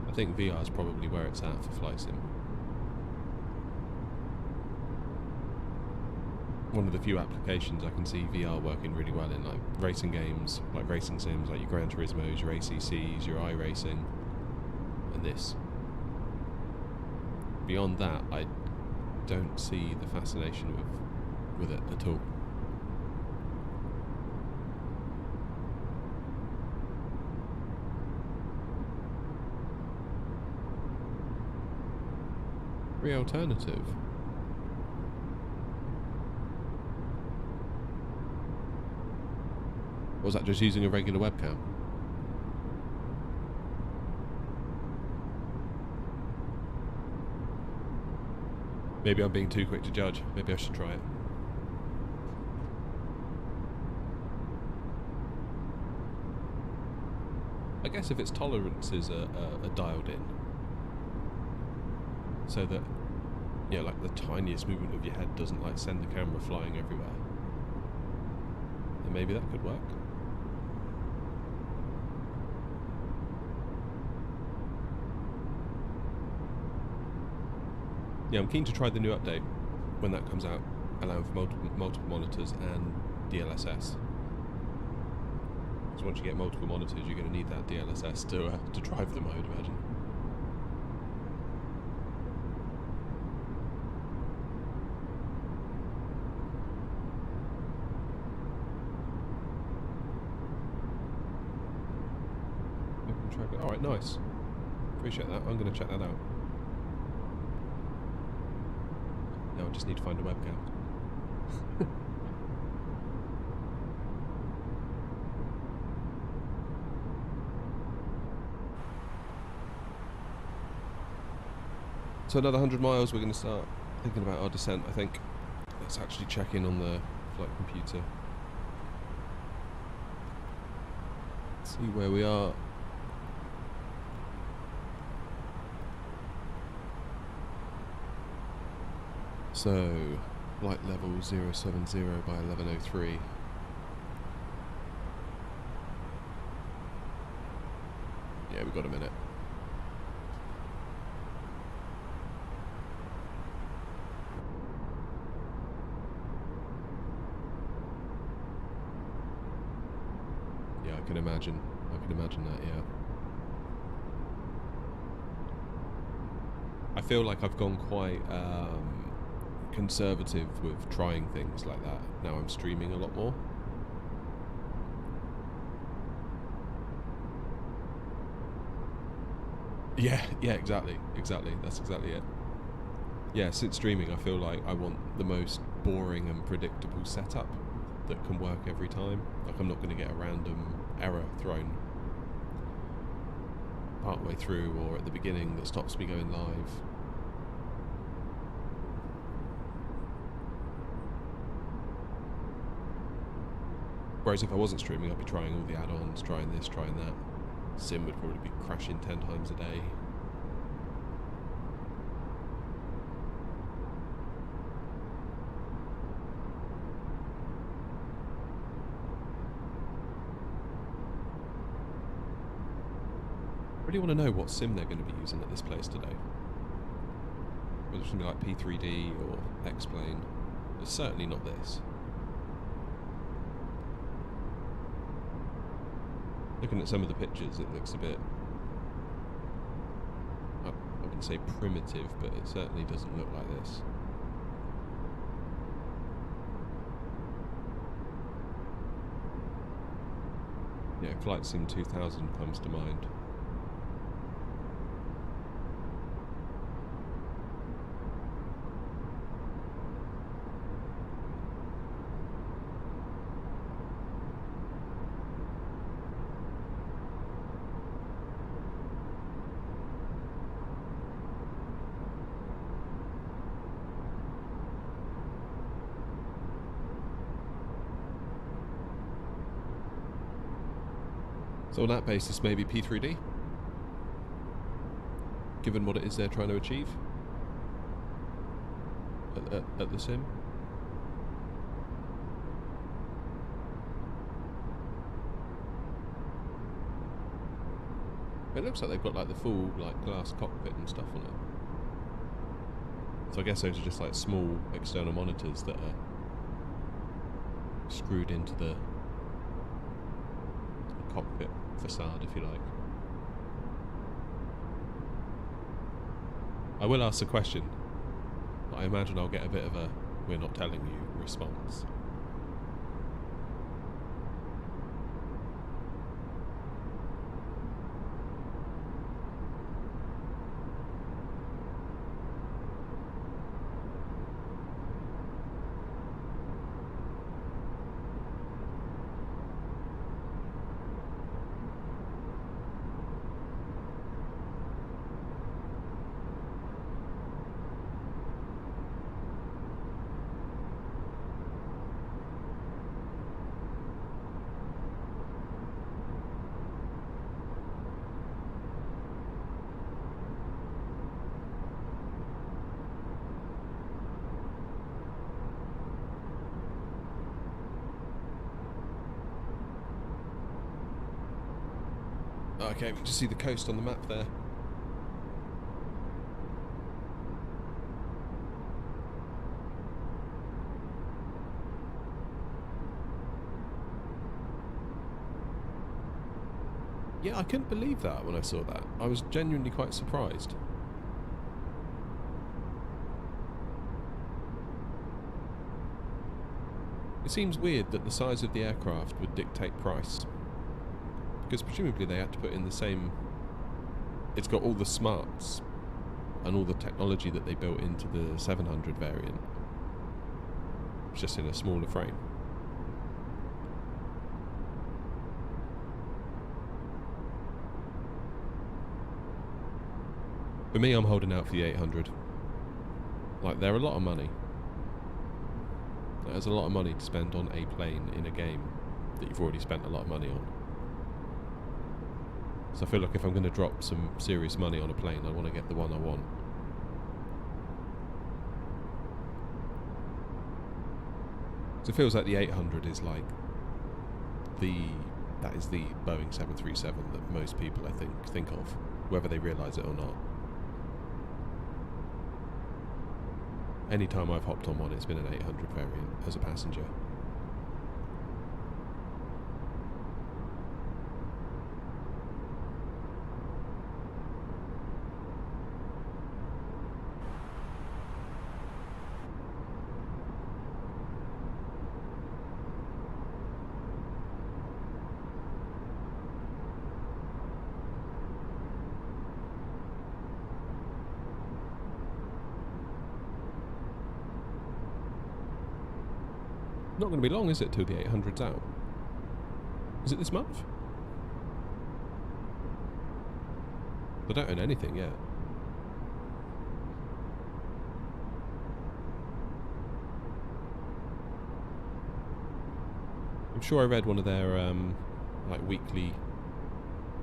I think VR is probably where it's at for flight sim. One of the few applications I can see VR working really well in, like racing games, like racing sims, like your Gran Turismos, your ACCs, your iRacing, and this. Beyond that, I don't see the fascination with it at all. Free alternative. Was that just using a regular webcam? Maybe I'm being too quick to judge. Maybe I should try it. I guess if its tolerances are dialed in, so that, yeah, like the tiniest movement of your head doesn't like send the camera flying everywhere, then maybe that could work. Yeah, I'm keen to try the new update when that comes out, allowing for multiple monitors and DLSS. So once you get multiple monitors, you're going to need that DLSS to drive them, I would imagine. Alright, nice. Appreciate that. I'm going to check that out. Now I just need to find a webcam. So another 100 miles, we're going to start thinking about our descent, I think. Let's actually check in on the flight computer. See where we are. So, flight level 070 by 1103. Yeah, we've got a minute. Yeah, I can imagine that, yeah. I feel like I've gone quite conservative with trying things like that. Now I'm streaming a lot more. Yeah, exactly. That's exactly it. Yeah, since streaming I feel like I want the most boring and predictable setup that can work every time. Like I'm not going to get a random error thrown partway through or at the beginning that stops me going live. Whereas if I wasn't streaming, I'd be trying all the add-ons, trying this, trying that. Sim would probably be crashing 10 times a day. I really want to know what sim they're going to be using at this place today. Whether it's going to be like P3D or X-Plane. It's certainly not this. Looking at some of the pictures, it looks a bit, I wouldn't say primitive, but it certainly doesn't look like this. Yeah, Flight Sim 2000 comes to mind. So on that basis, maybe P3D? Given what it is they're trying to achieve at the sim? It looks like they've got like the full like glass cockpit and stuff on it. So I guess those are just like small external monitors that are screwed into the cockpit facade, if you like. I will ask a question, but I imagine I'll get a bit of a "we're not telling you" response. Okay, we can just see the coast on the map there. Yeah, I couldn't believe that when I saw that. I was genuinely quite surprised. It seems weird that the size of the aircraft would dictate price. Because presumably they had to put in the same... It's got all the smarts and all the technology that they built into the 700 variant. It's just in a smaller frame. For me, I'm holding out for the 800. Like, they're a lot of money. There's a lot of money to spend on a plane in a game that you've already spent a lot of money on. So I feel like if I'm going to drop some serious money on a plane, I want to get the one I want. So it feels like the 800 is like the that is the Boeing 737 that most people, I think of, whether they realise it or not. Any time I've hopped on one, it's been an 800 variant as a passenger. Not going to be long, is it, till the 800's out? Is it this month? I don't own anything yet. I'm sure I read one of their like weekly,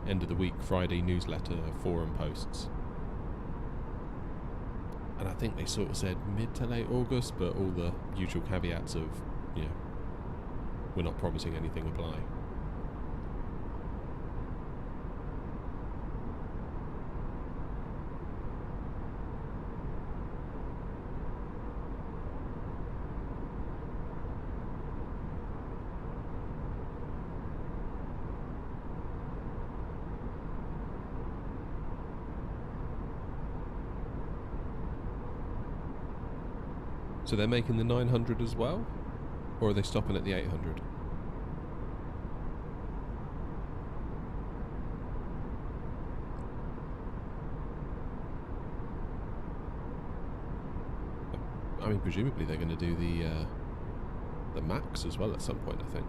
end of the week Friday newsletter forum posts, and I think they sort of said mid to late August, but all the usual caveats of, you know, we're not promising anything apply. So they're making the 900 as well? Or are they stopping at the 800? I mean, presumably they're going to do the Max as well at some point, I think.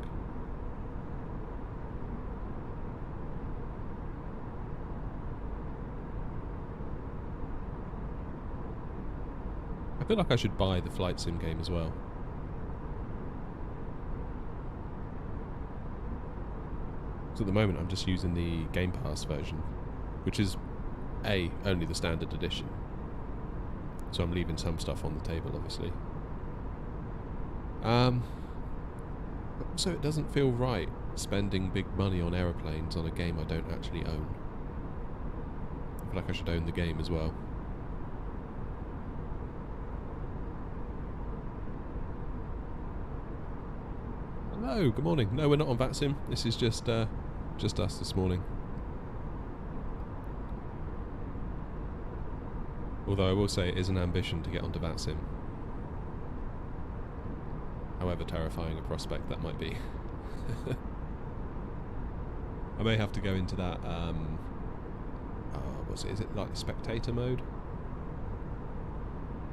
I feel like I should buy the flight sim game as well. So at the moment I'm just using the Game Pass version, which is only the standard edition. So I'm leaving some stuff on the table, obviously. So it doesn't feel right spending big money on aeroplanes on a game I don't actually own. I feel like I should own the game as well. Hello, good morning. No, we're not on VATSIM. This is just us this morning. Although I will say it is an ambition to get onto VATSIM. However terrifying a prospect that might be. I may have to go into that, is it like spectator mode?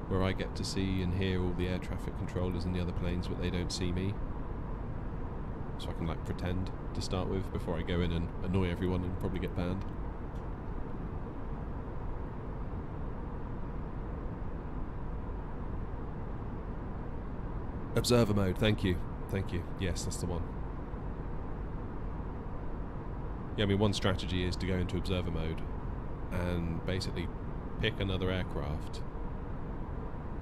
Where I get to see and hear all the air traffic controllers and the other planes, but they don't see me. So I can like pretend to start with before I go in and annoy everyone and probably get banned. Observer mode, thank you. Thank you. Yes, that's the one. Yeah, I mean, one strategy is to go into observer mode and basically pick another aircraft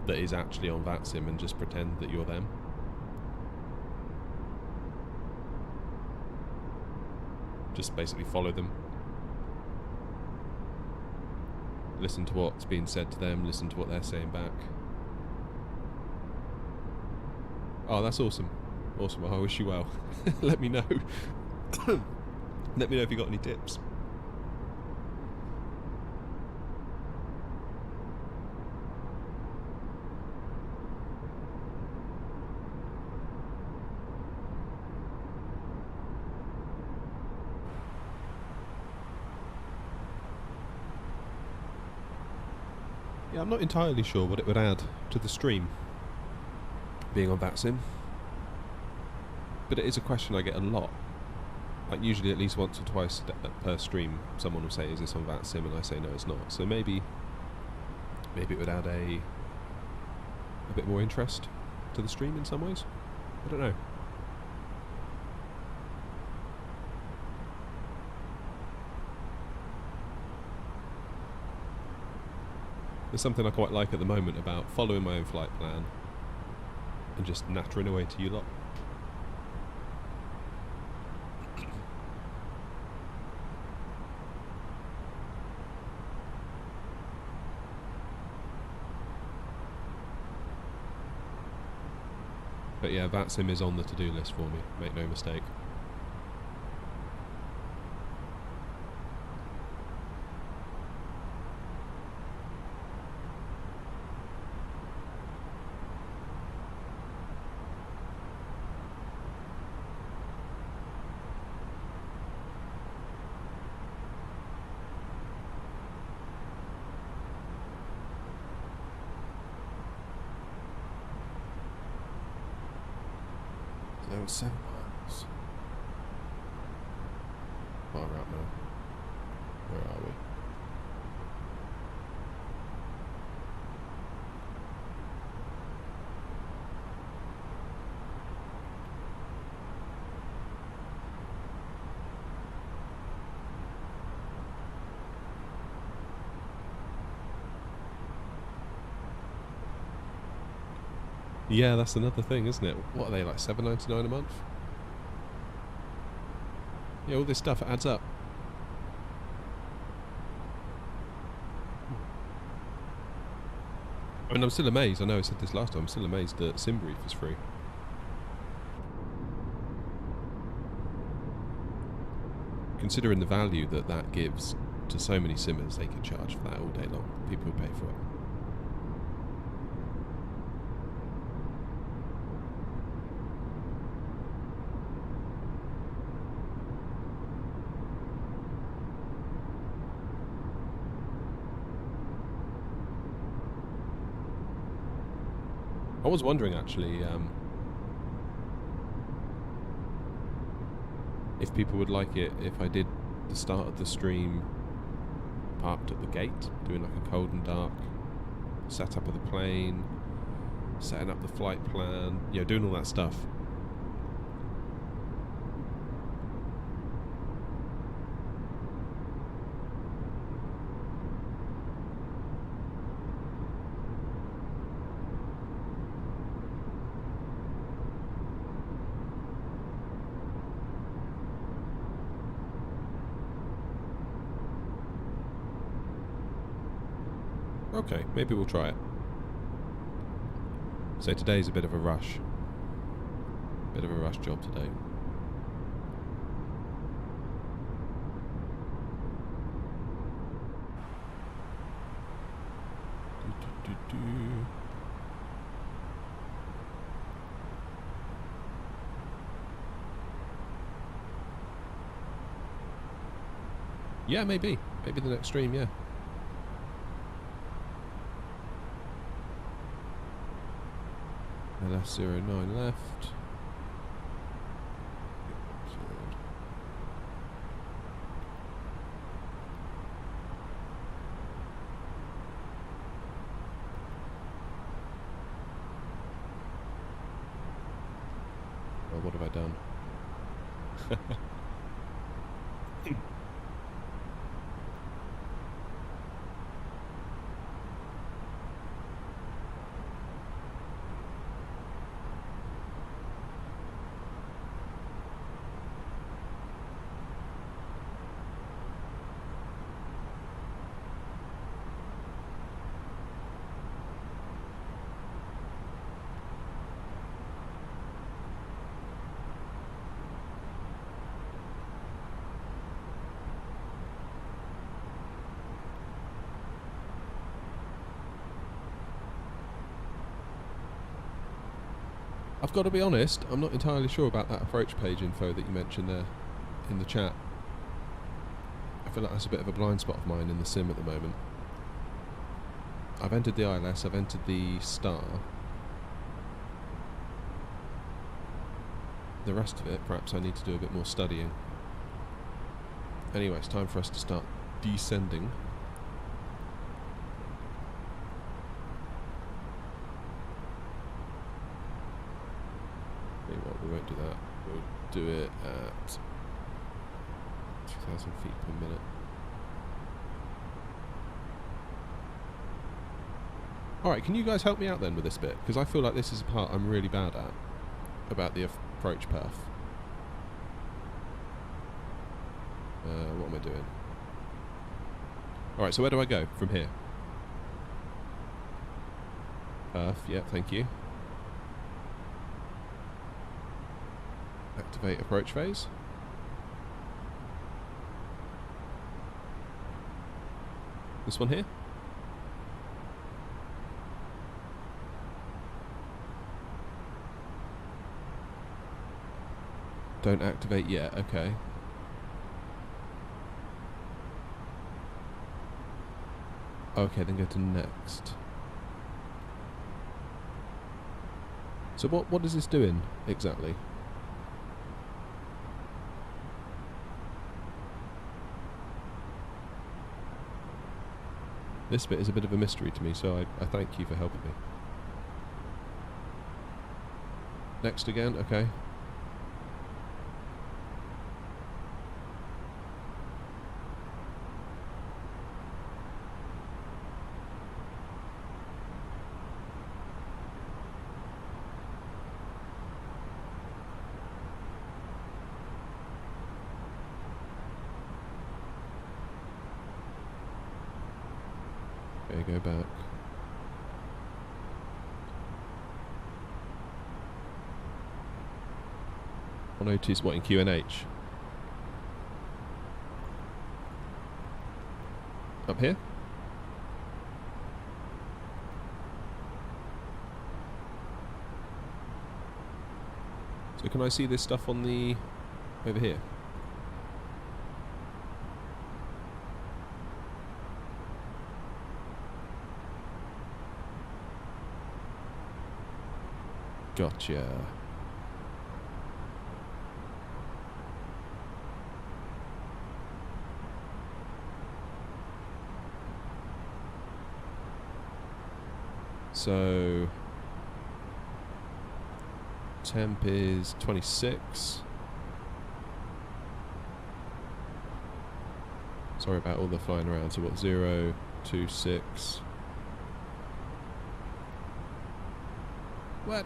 that is actually on VATSIM and just pretend that you're them. Just basically follow them. Listen to what's being said to them, listen to what they're saying back. Oh, that's awesome. Awesome. I wish you well. Let me know. Let me know if you got any tips. Yeah, I'm not entirely sure what it would add to the stream, being on VATSIM. But it is a question I get a lot. Like usually at least once or twice per stream, someone will say, is this on VATSIM? And I say, no, it's not. So maybe it would add a bit more interest to the stream in some ways. I don't know. There's something I quite like at the moment about following my own flight plan and just nattering away to you lot. But yeah, that sim is on the to-do list for me, make no mistake. There was 7 miles. Far out now. Where are we? Yeah, that's another thing, isn't it? What are they, like $7.99 a month? Yeah, all this stuff adds up. I mean, I'm still amazed. I know I said this last time. I'm still amazed that SimBrief is free. Considering the value that that gives to so many simmers, they could charge for that all day long. People would pay for it. I was wondering actually if people would like it if I did the start of the stream parked at the gate, doing like a cold and dark setup of the plane, setting up the flight plan, you know, doing all that stuff. Okay, maybe we'll try it. So today's a bit of a rush. Bit of a rush job today. Yeah, maybe. Maybe the next stream, yeah. LS09 left. Well, what have I done? I've got to be honest, I'm not entirely sure about that approach page info that you mentioned there in the chat. I feel like that's a bit of a blind spot of mine in the sim at the moment. I've entered the ILS, I've entered the star. The rest of it, perhaps I need to do a bit more studying. Anyway, it's time for us to start descending. We won't do that. We'll do it at 2,000 feet per minute. Alright, can you guys help me out then with this bit? Because I feel like this is a part I'm really bad at, about the approach path. What am I doing? Alright, so where do I go from here? Perth, yeah, thank you. Activate approach phase. This one here. Don't activate yet, okay. Okay, then go to next. So what is this doing exactly? This bit is a bit of a mystery to me, so I thank you for helping me. Next again, okay. Okay, go back. I'll notice what in QNH? Up here? So can I see this stuff on the... over here? Gotcha. So temp is 26. Sorry about all the flying around. So what? 0, 2, 6. What?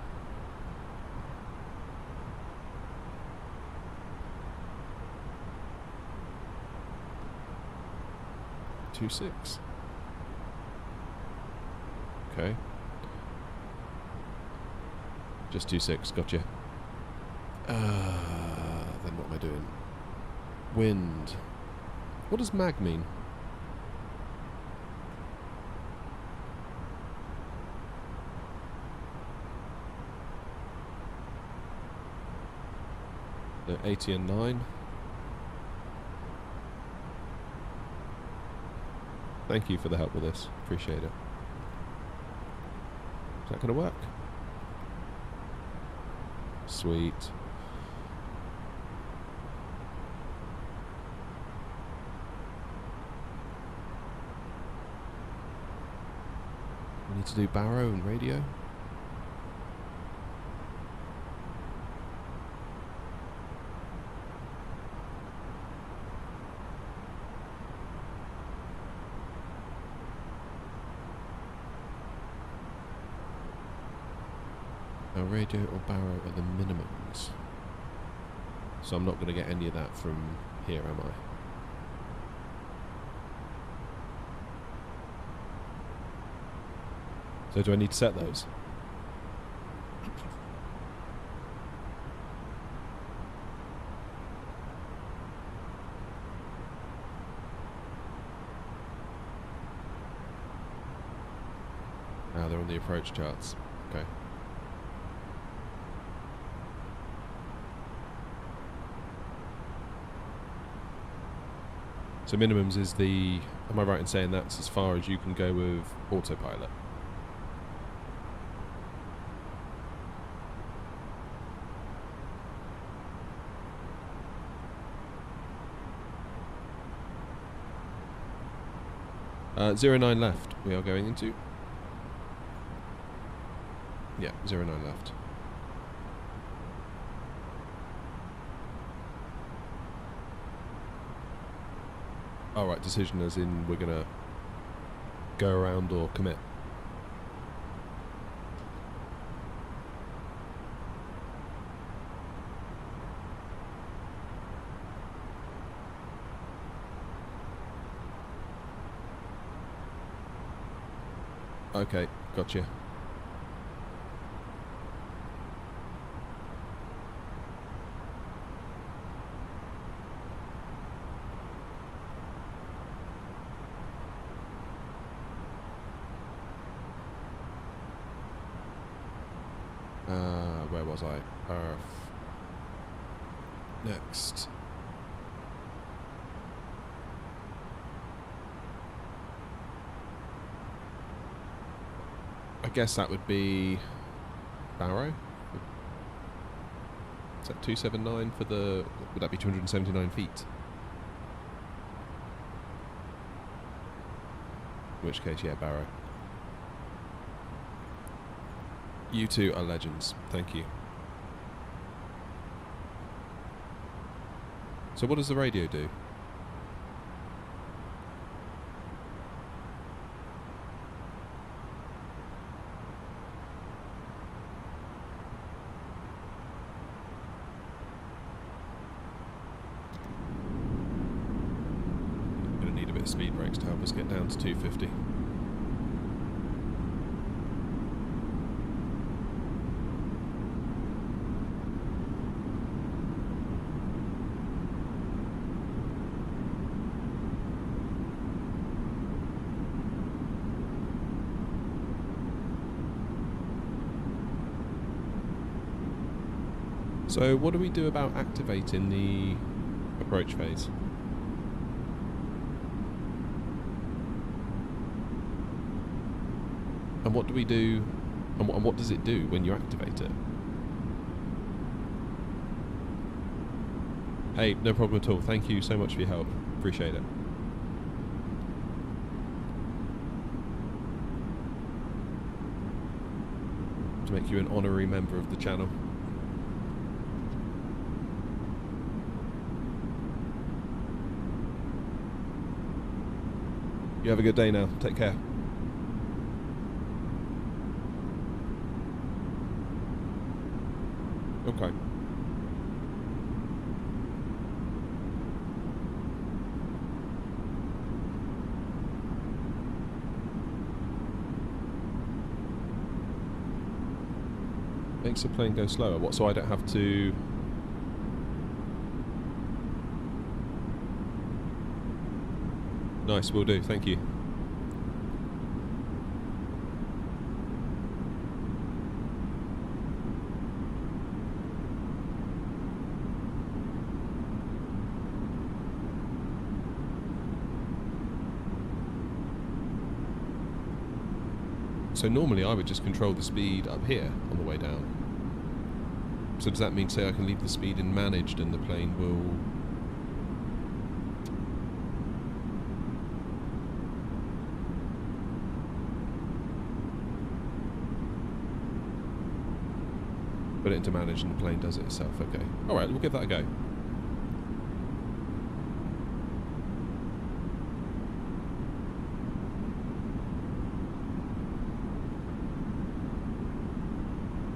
2, 6. Okay. Just 2, 6. Gotcha. Then what am I doing? Wind. What does mag mean? The 80 and 9. Thank you for the help with this. Appreciate it. Is that going to work? Sweet. We need to do baro and radio. Radio or baro are the minimums. So I'm not going to get any of that from here, am I? So do I need to set those? Ah, they're on the approach charts. Okay. So minimums is the... Am I right in saying that's as far as you can go with autopilot? Uh, 09 left we are going into. Yeah, 09 left. Alright, decision as in we're gonna go around or commit. Okay, gotcha. was I? Next. I guess that would be Barrow. Is that 279 for the... Would that be 279 feet? In which case, yeah, Barrow. You two are legends. Thank you. So what does the radio do? Gonna need a bit of speed brakes to help us get down to 250. So what do we do about activating the approach phase? And what do we do, and what does it do when you activate it? Hey, no problem at all. Thank you so much for your help. Appreciate it. To make you an honorary member of the channel. You have a good day now. Take care. Okay. Makes the plane go slower. What, so I don't have to... Nice, will do, thank you. So normally I would just control the speed up here on the way down. So does that mean, say, I can leave the speed in managed and the plane will... Put it into manage and the plane does it itself. Okay. Alright, we'll give that a go.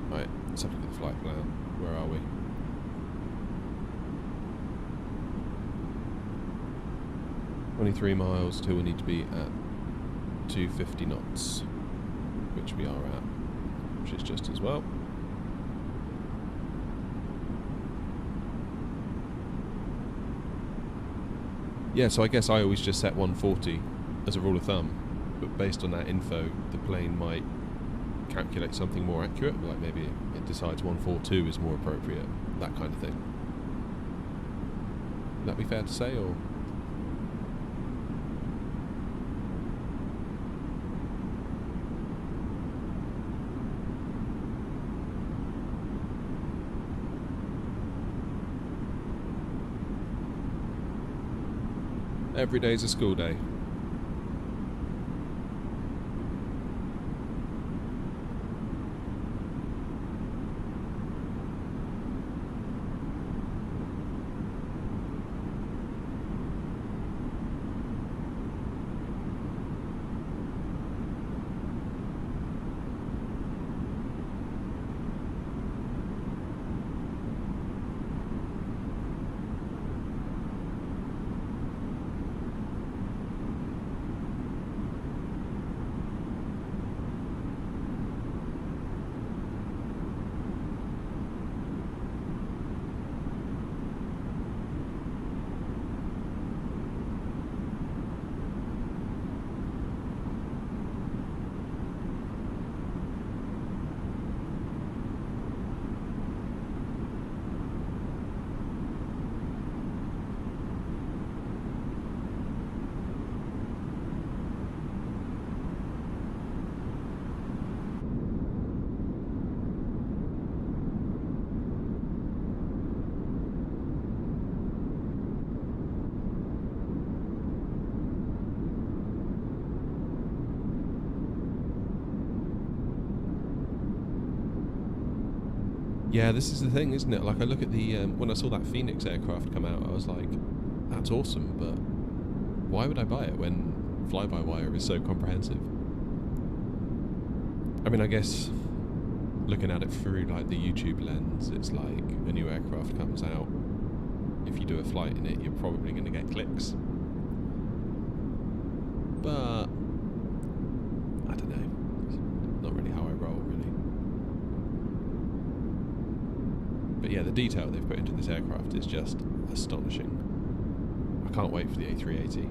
Right, let's have a look at the flight plan. Where are we? "23 miles till we need to be at 250 knots, which we are at, which is just as well. Yeah, so I guess I always just set 140 as a rule of thumb, but based on that info, the plane might calculate something more accurate, like maybe it decides 142 is more appropriate, that kind of thing. Would that be fair to say, or...? Every day's a school day. Yeah, this is the thing, isn't it? Like, I look at the when I saw that Phoenix aircraft come out, I was like, that's awesome, but why would I buy it when fly-by-wire is so comprehensive? I mean, I guess looking at it through like the YouTube lens, it's like a new aircraft comes out. If you do a flight in it, you're probably going to get clicks. But I don't know. It's not really how I roll, really. But yeah, the detail they've put into this aircraft is just astonishing. I can't wait for the A380.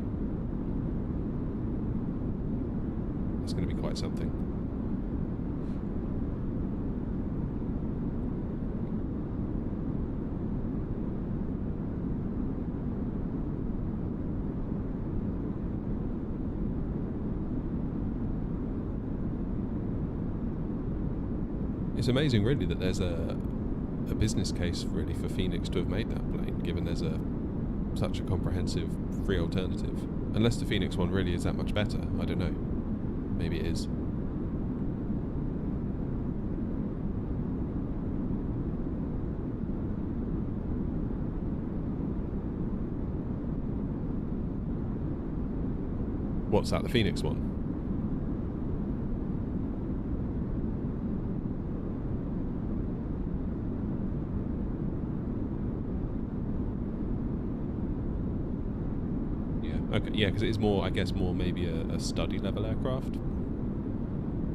It's going to be quite something. It's amazing, really, that there's a business case, really, for Phoenix to have made that plane, given there's such a comprehensive free alternative. Unless the Phoenix one really is that much better, I don't know. Maybe it is. What's that, the Phoenix one? Okay, yeah, because it is more, I guess, more maybe a study level aircraft.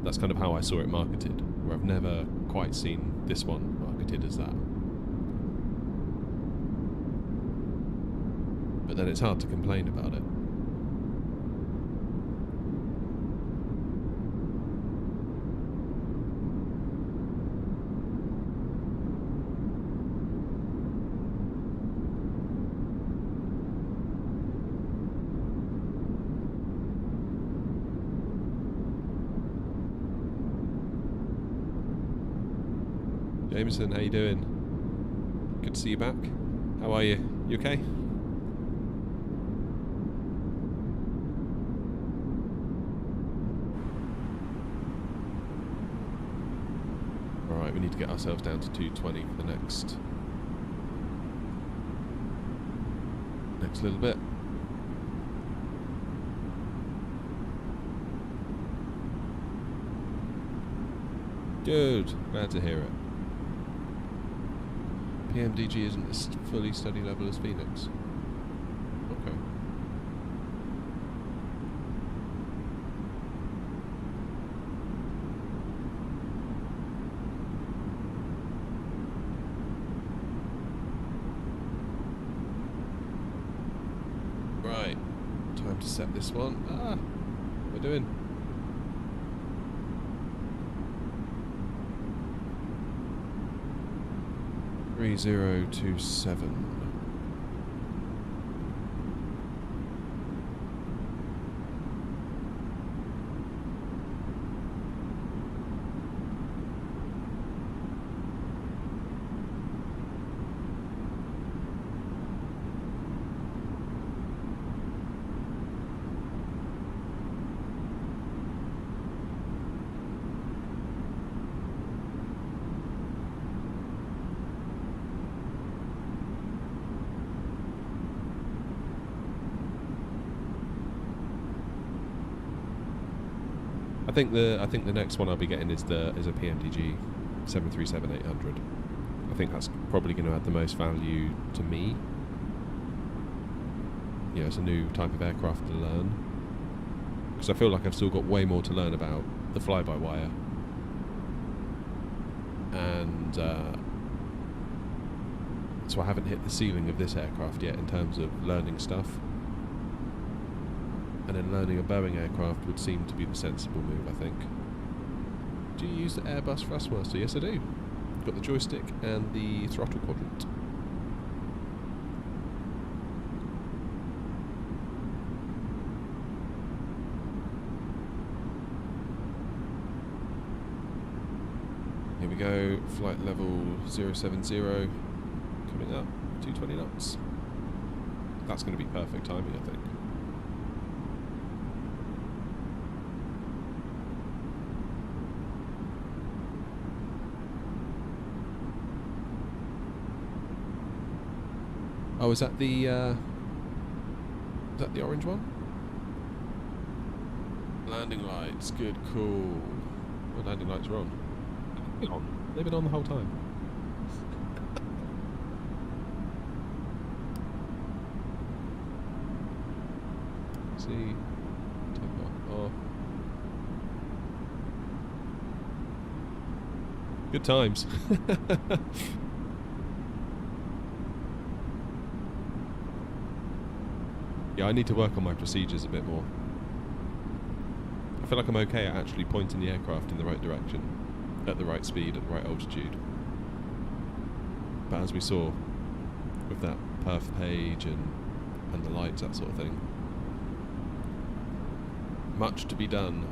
That's kind of how I saw it marketed, where I've never quite seen this one marketed as that. But then it's hard to complain about it. Jameson, how you doing? Good to see you back. How are you? You okay? Alright, we need to get ourselves down to 220 for the next little bit. Good, glad to hear it. PMDG isn't as fully study level as Phoenix. Okay. Right. Time to set this one. What am I doing? $3027. I think the next one I'll be getting is a PMDG 737-800. I think that's probably going to add the most value to me. You know, it's a new type of aircraft to learn, because I feel like I've still got way more to learn about the fly-by-wire, and so I haven't hit the ceiling of this aircraft yet in terms of learning stuff. And then learning a Boeing aircraft would seem to be the sensible move, I think. Do you use the Airbus Thrustmaster? Yes, I do. Got the joystick and the throttle quadrant. Here we go, flight level 070, coming up, 220 knots. That's going to be perfect timing, I think. Oh, is that the orange one? Landing lights, good, cool. Well, landing lights are on. They've been on the whole time. See, take off. Good times. Yeah, I need to work on my procedures a bit more. I feel like I'm okay at actually pointing the aircraft in the right direction, at the right speed, at the right altitude. But as we saw with that perf page and the lights, that sort of thing, much to be done.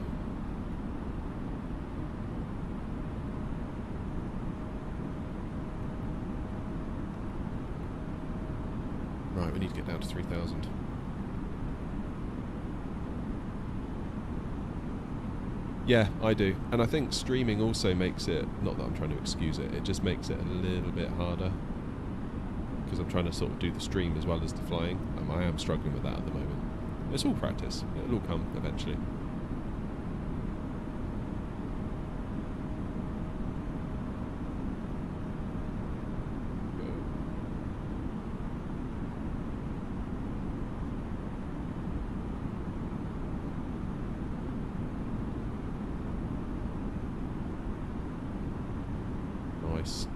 Right, we need to get down to 3,000. Yeah, I do. And I think streaming also makes it, not that I'm trying to excuse it, it just makes it a little bit harder. Because I'm trying to sort of do the stream as well as the flying. I am struggling with that at the moment. It's all practice. It'll all come eventually. Nice.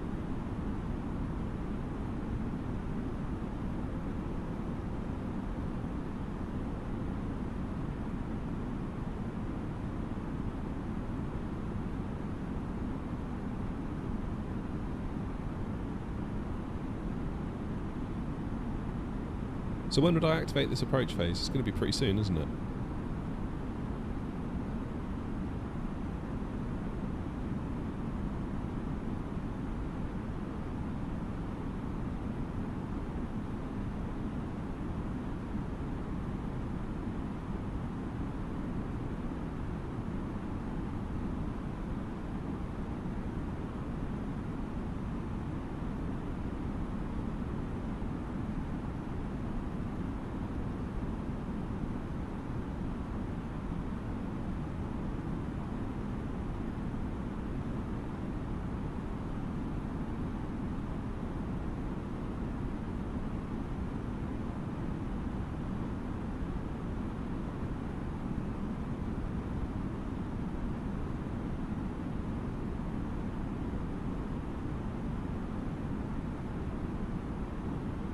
So when would I activate this approach phase? It's going to be pretty soon, isn't it?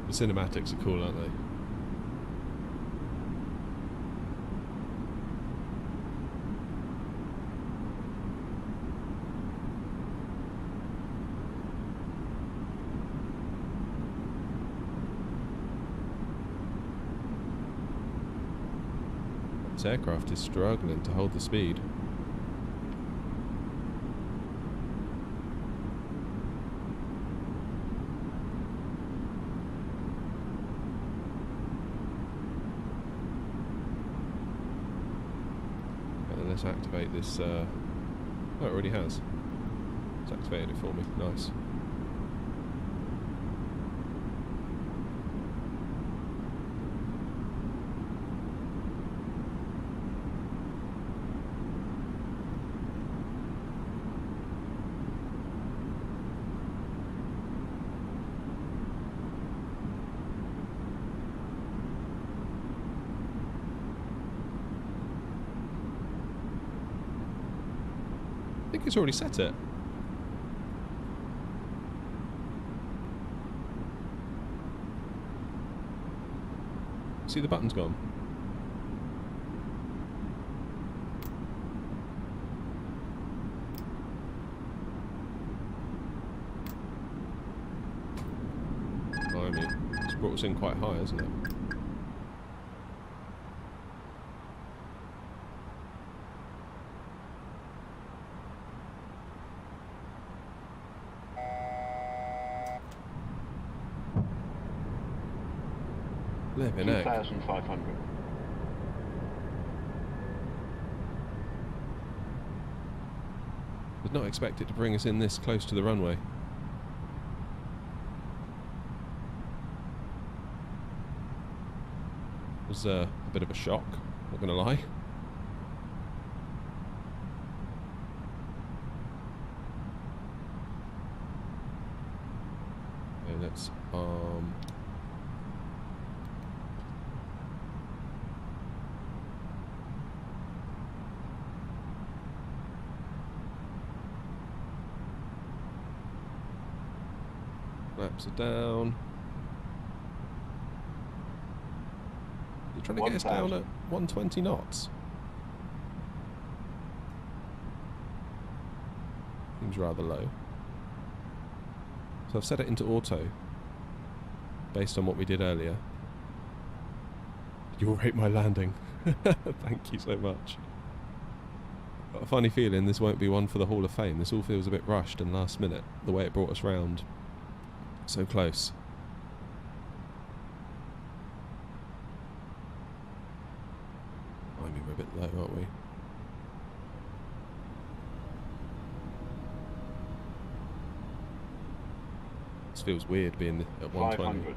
The cinematics are cool, aren't they? This aircraft is struggling to hold the speed. Let's activate this. Oh, it already has. It's activated it for me. Nice. I think it's already set it. See, the button's gone. Blimey, it's brought us in quite high, hasn't it? Living 2,500. Did not expect it to bring us in this close to the runway. was a bit of a shock, not gonna lie. Okay, let's flaps are down. You're trying to get us down at 120 knots. Seems rather low. So I've set it into auto based on what we did earlier. You'll rate my landing. Thank you so much. Got a funny feeling this won't be one for the Hall of Fame. This all feels a bit rushed and last minute, the way it brought us round. So close. I mean, we're a bit low, aren't we? This feels weird being at 120. 500.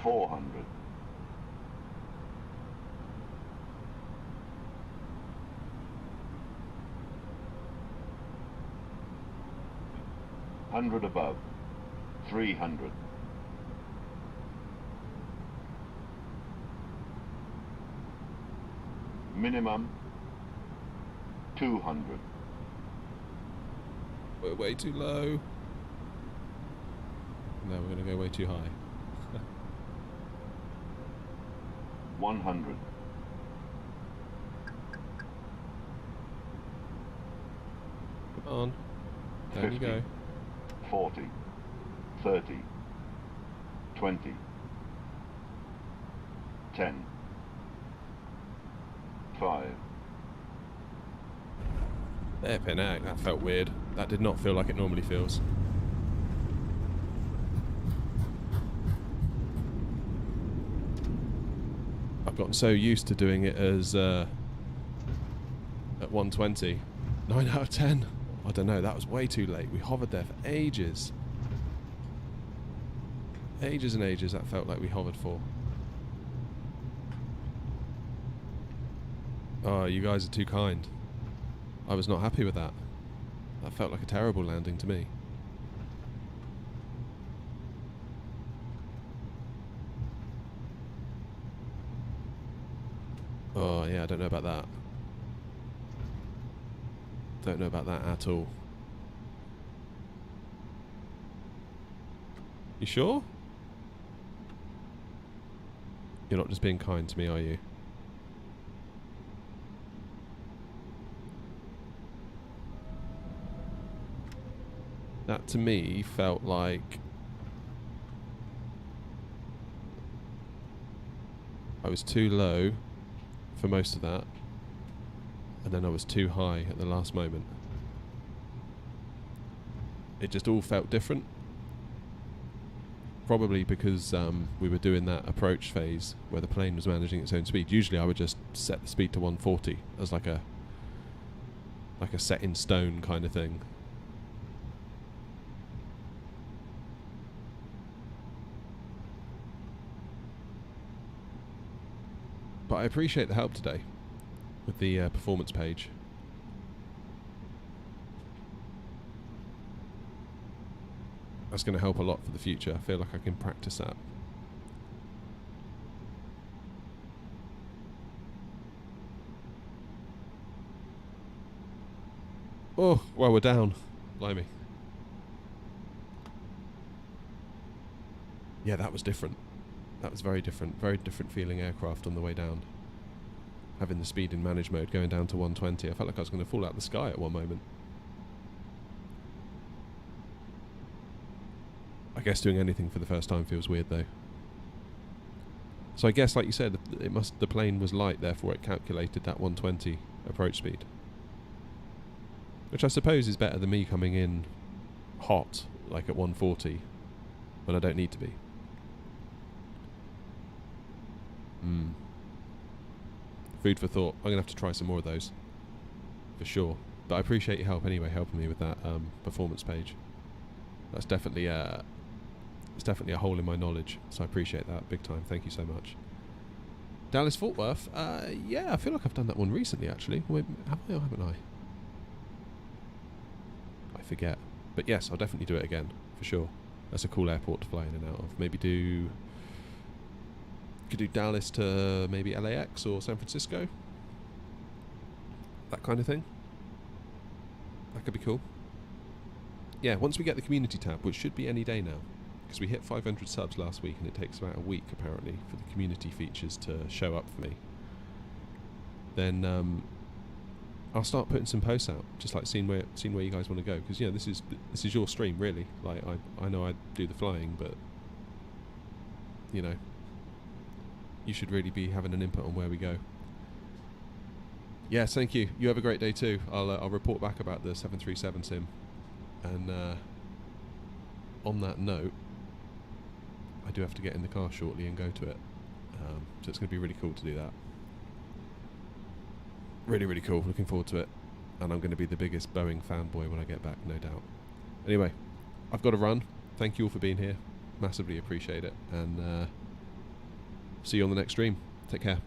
400. 100 above. 300. Minimum 200. We're way too low. No, we're going to go way too high. 100. Come on. Down 50, you go. 40, 30, 20, 10, 5. Flipping heck, that felt weird. That did not feel like it normally feels. I've gotten so used to doing it as at 120. 9 out of 10. I don't know, that was way too late. We hovered there for ages. Ages and ages that felt like we hovered for. Oh, you guys are too kind. I was not happy with that. That felt like a terrible landing to me. Oh, yeah, I don't know about that. Don't know about that at all. You sure? You're not just being kind to me, are you? That to me felt like I was too low for most of that, and then I was too high at the last moment. It just all felt different. Probably because we were doing that approach phase where the plane was managing its own speed. Usually I would just set the speed to 140 as like a set in stone kind of thing. But I appreciate the help today with the performance page. That's going to help a lot for the future. I feel like I can practice that. Oh, well, we're down. Blimey. Yeah, that was different. That was very different feeling aircraft on the way down. Having the speed in manage mode going down to 120. I felt like I was going to fall out of the sky at one moment. I guess doing anything for the first time feels weird though. So I guess, like you said, the plane was light, therefore it calculated that 120 approach speed. Which I suppose is better than me coming in hot, like at 140, when I don't need to be. Food for thought. I'm going to have to try some more of those. For sure. But I appreciate your help anyway, helping me with that performance page. That's definitely it's definitely a hole in my knowledge, so I appreciate that big time. Thank you so much. Dallas Fort Worth, yeah, I feel like I've done that one recently actually. Wait, have I or haven't I? I forget. But yes, I'll definitely do it again, for sure. That's a cool airport to fly in and out of. Maybe could do Dallas to maybe LAX or San Francisco. That kind of thing. That could be cool. Yeah, once we get the community tab, which should be any day now, because we hit 500 subs last week and it takes about a week apparently for the community features to show up for me, then I'll start putting some posts out, just like seeing where you guys want to go, because this is your stream really. Like I know I do the flying, but you should really be having an input on where we go. Yes, thank you. You have a great day too. I'll report back about the 737 sim, and on that note, I do have to get in the car shortly and go to it, so it's going to be really cool to do that. Really, really cool. Looking forward to it, and I'm going to be the biggest Boeing fanboy when I get back, no doubt. Anyway, I've got to run. Thank you all for being here. Massively appreciate it, and see you on the next stream. Take care.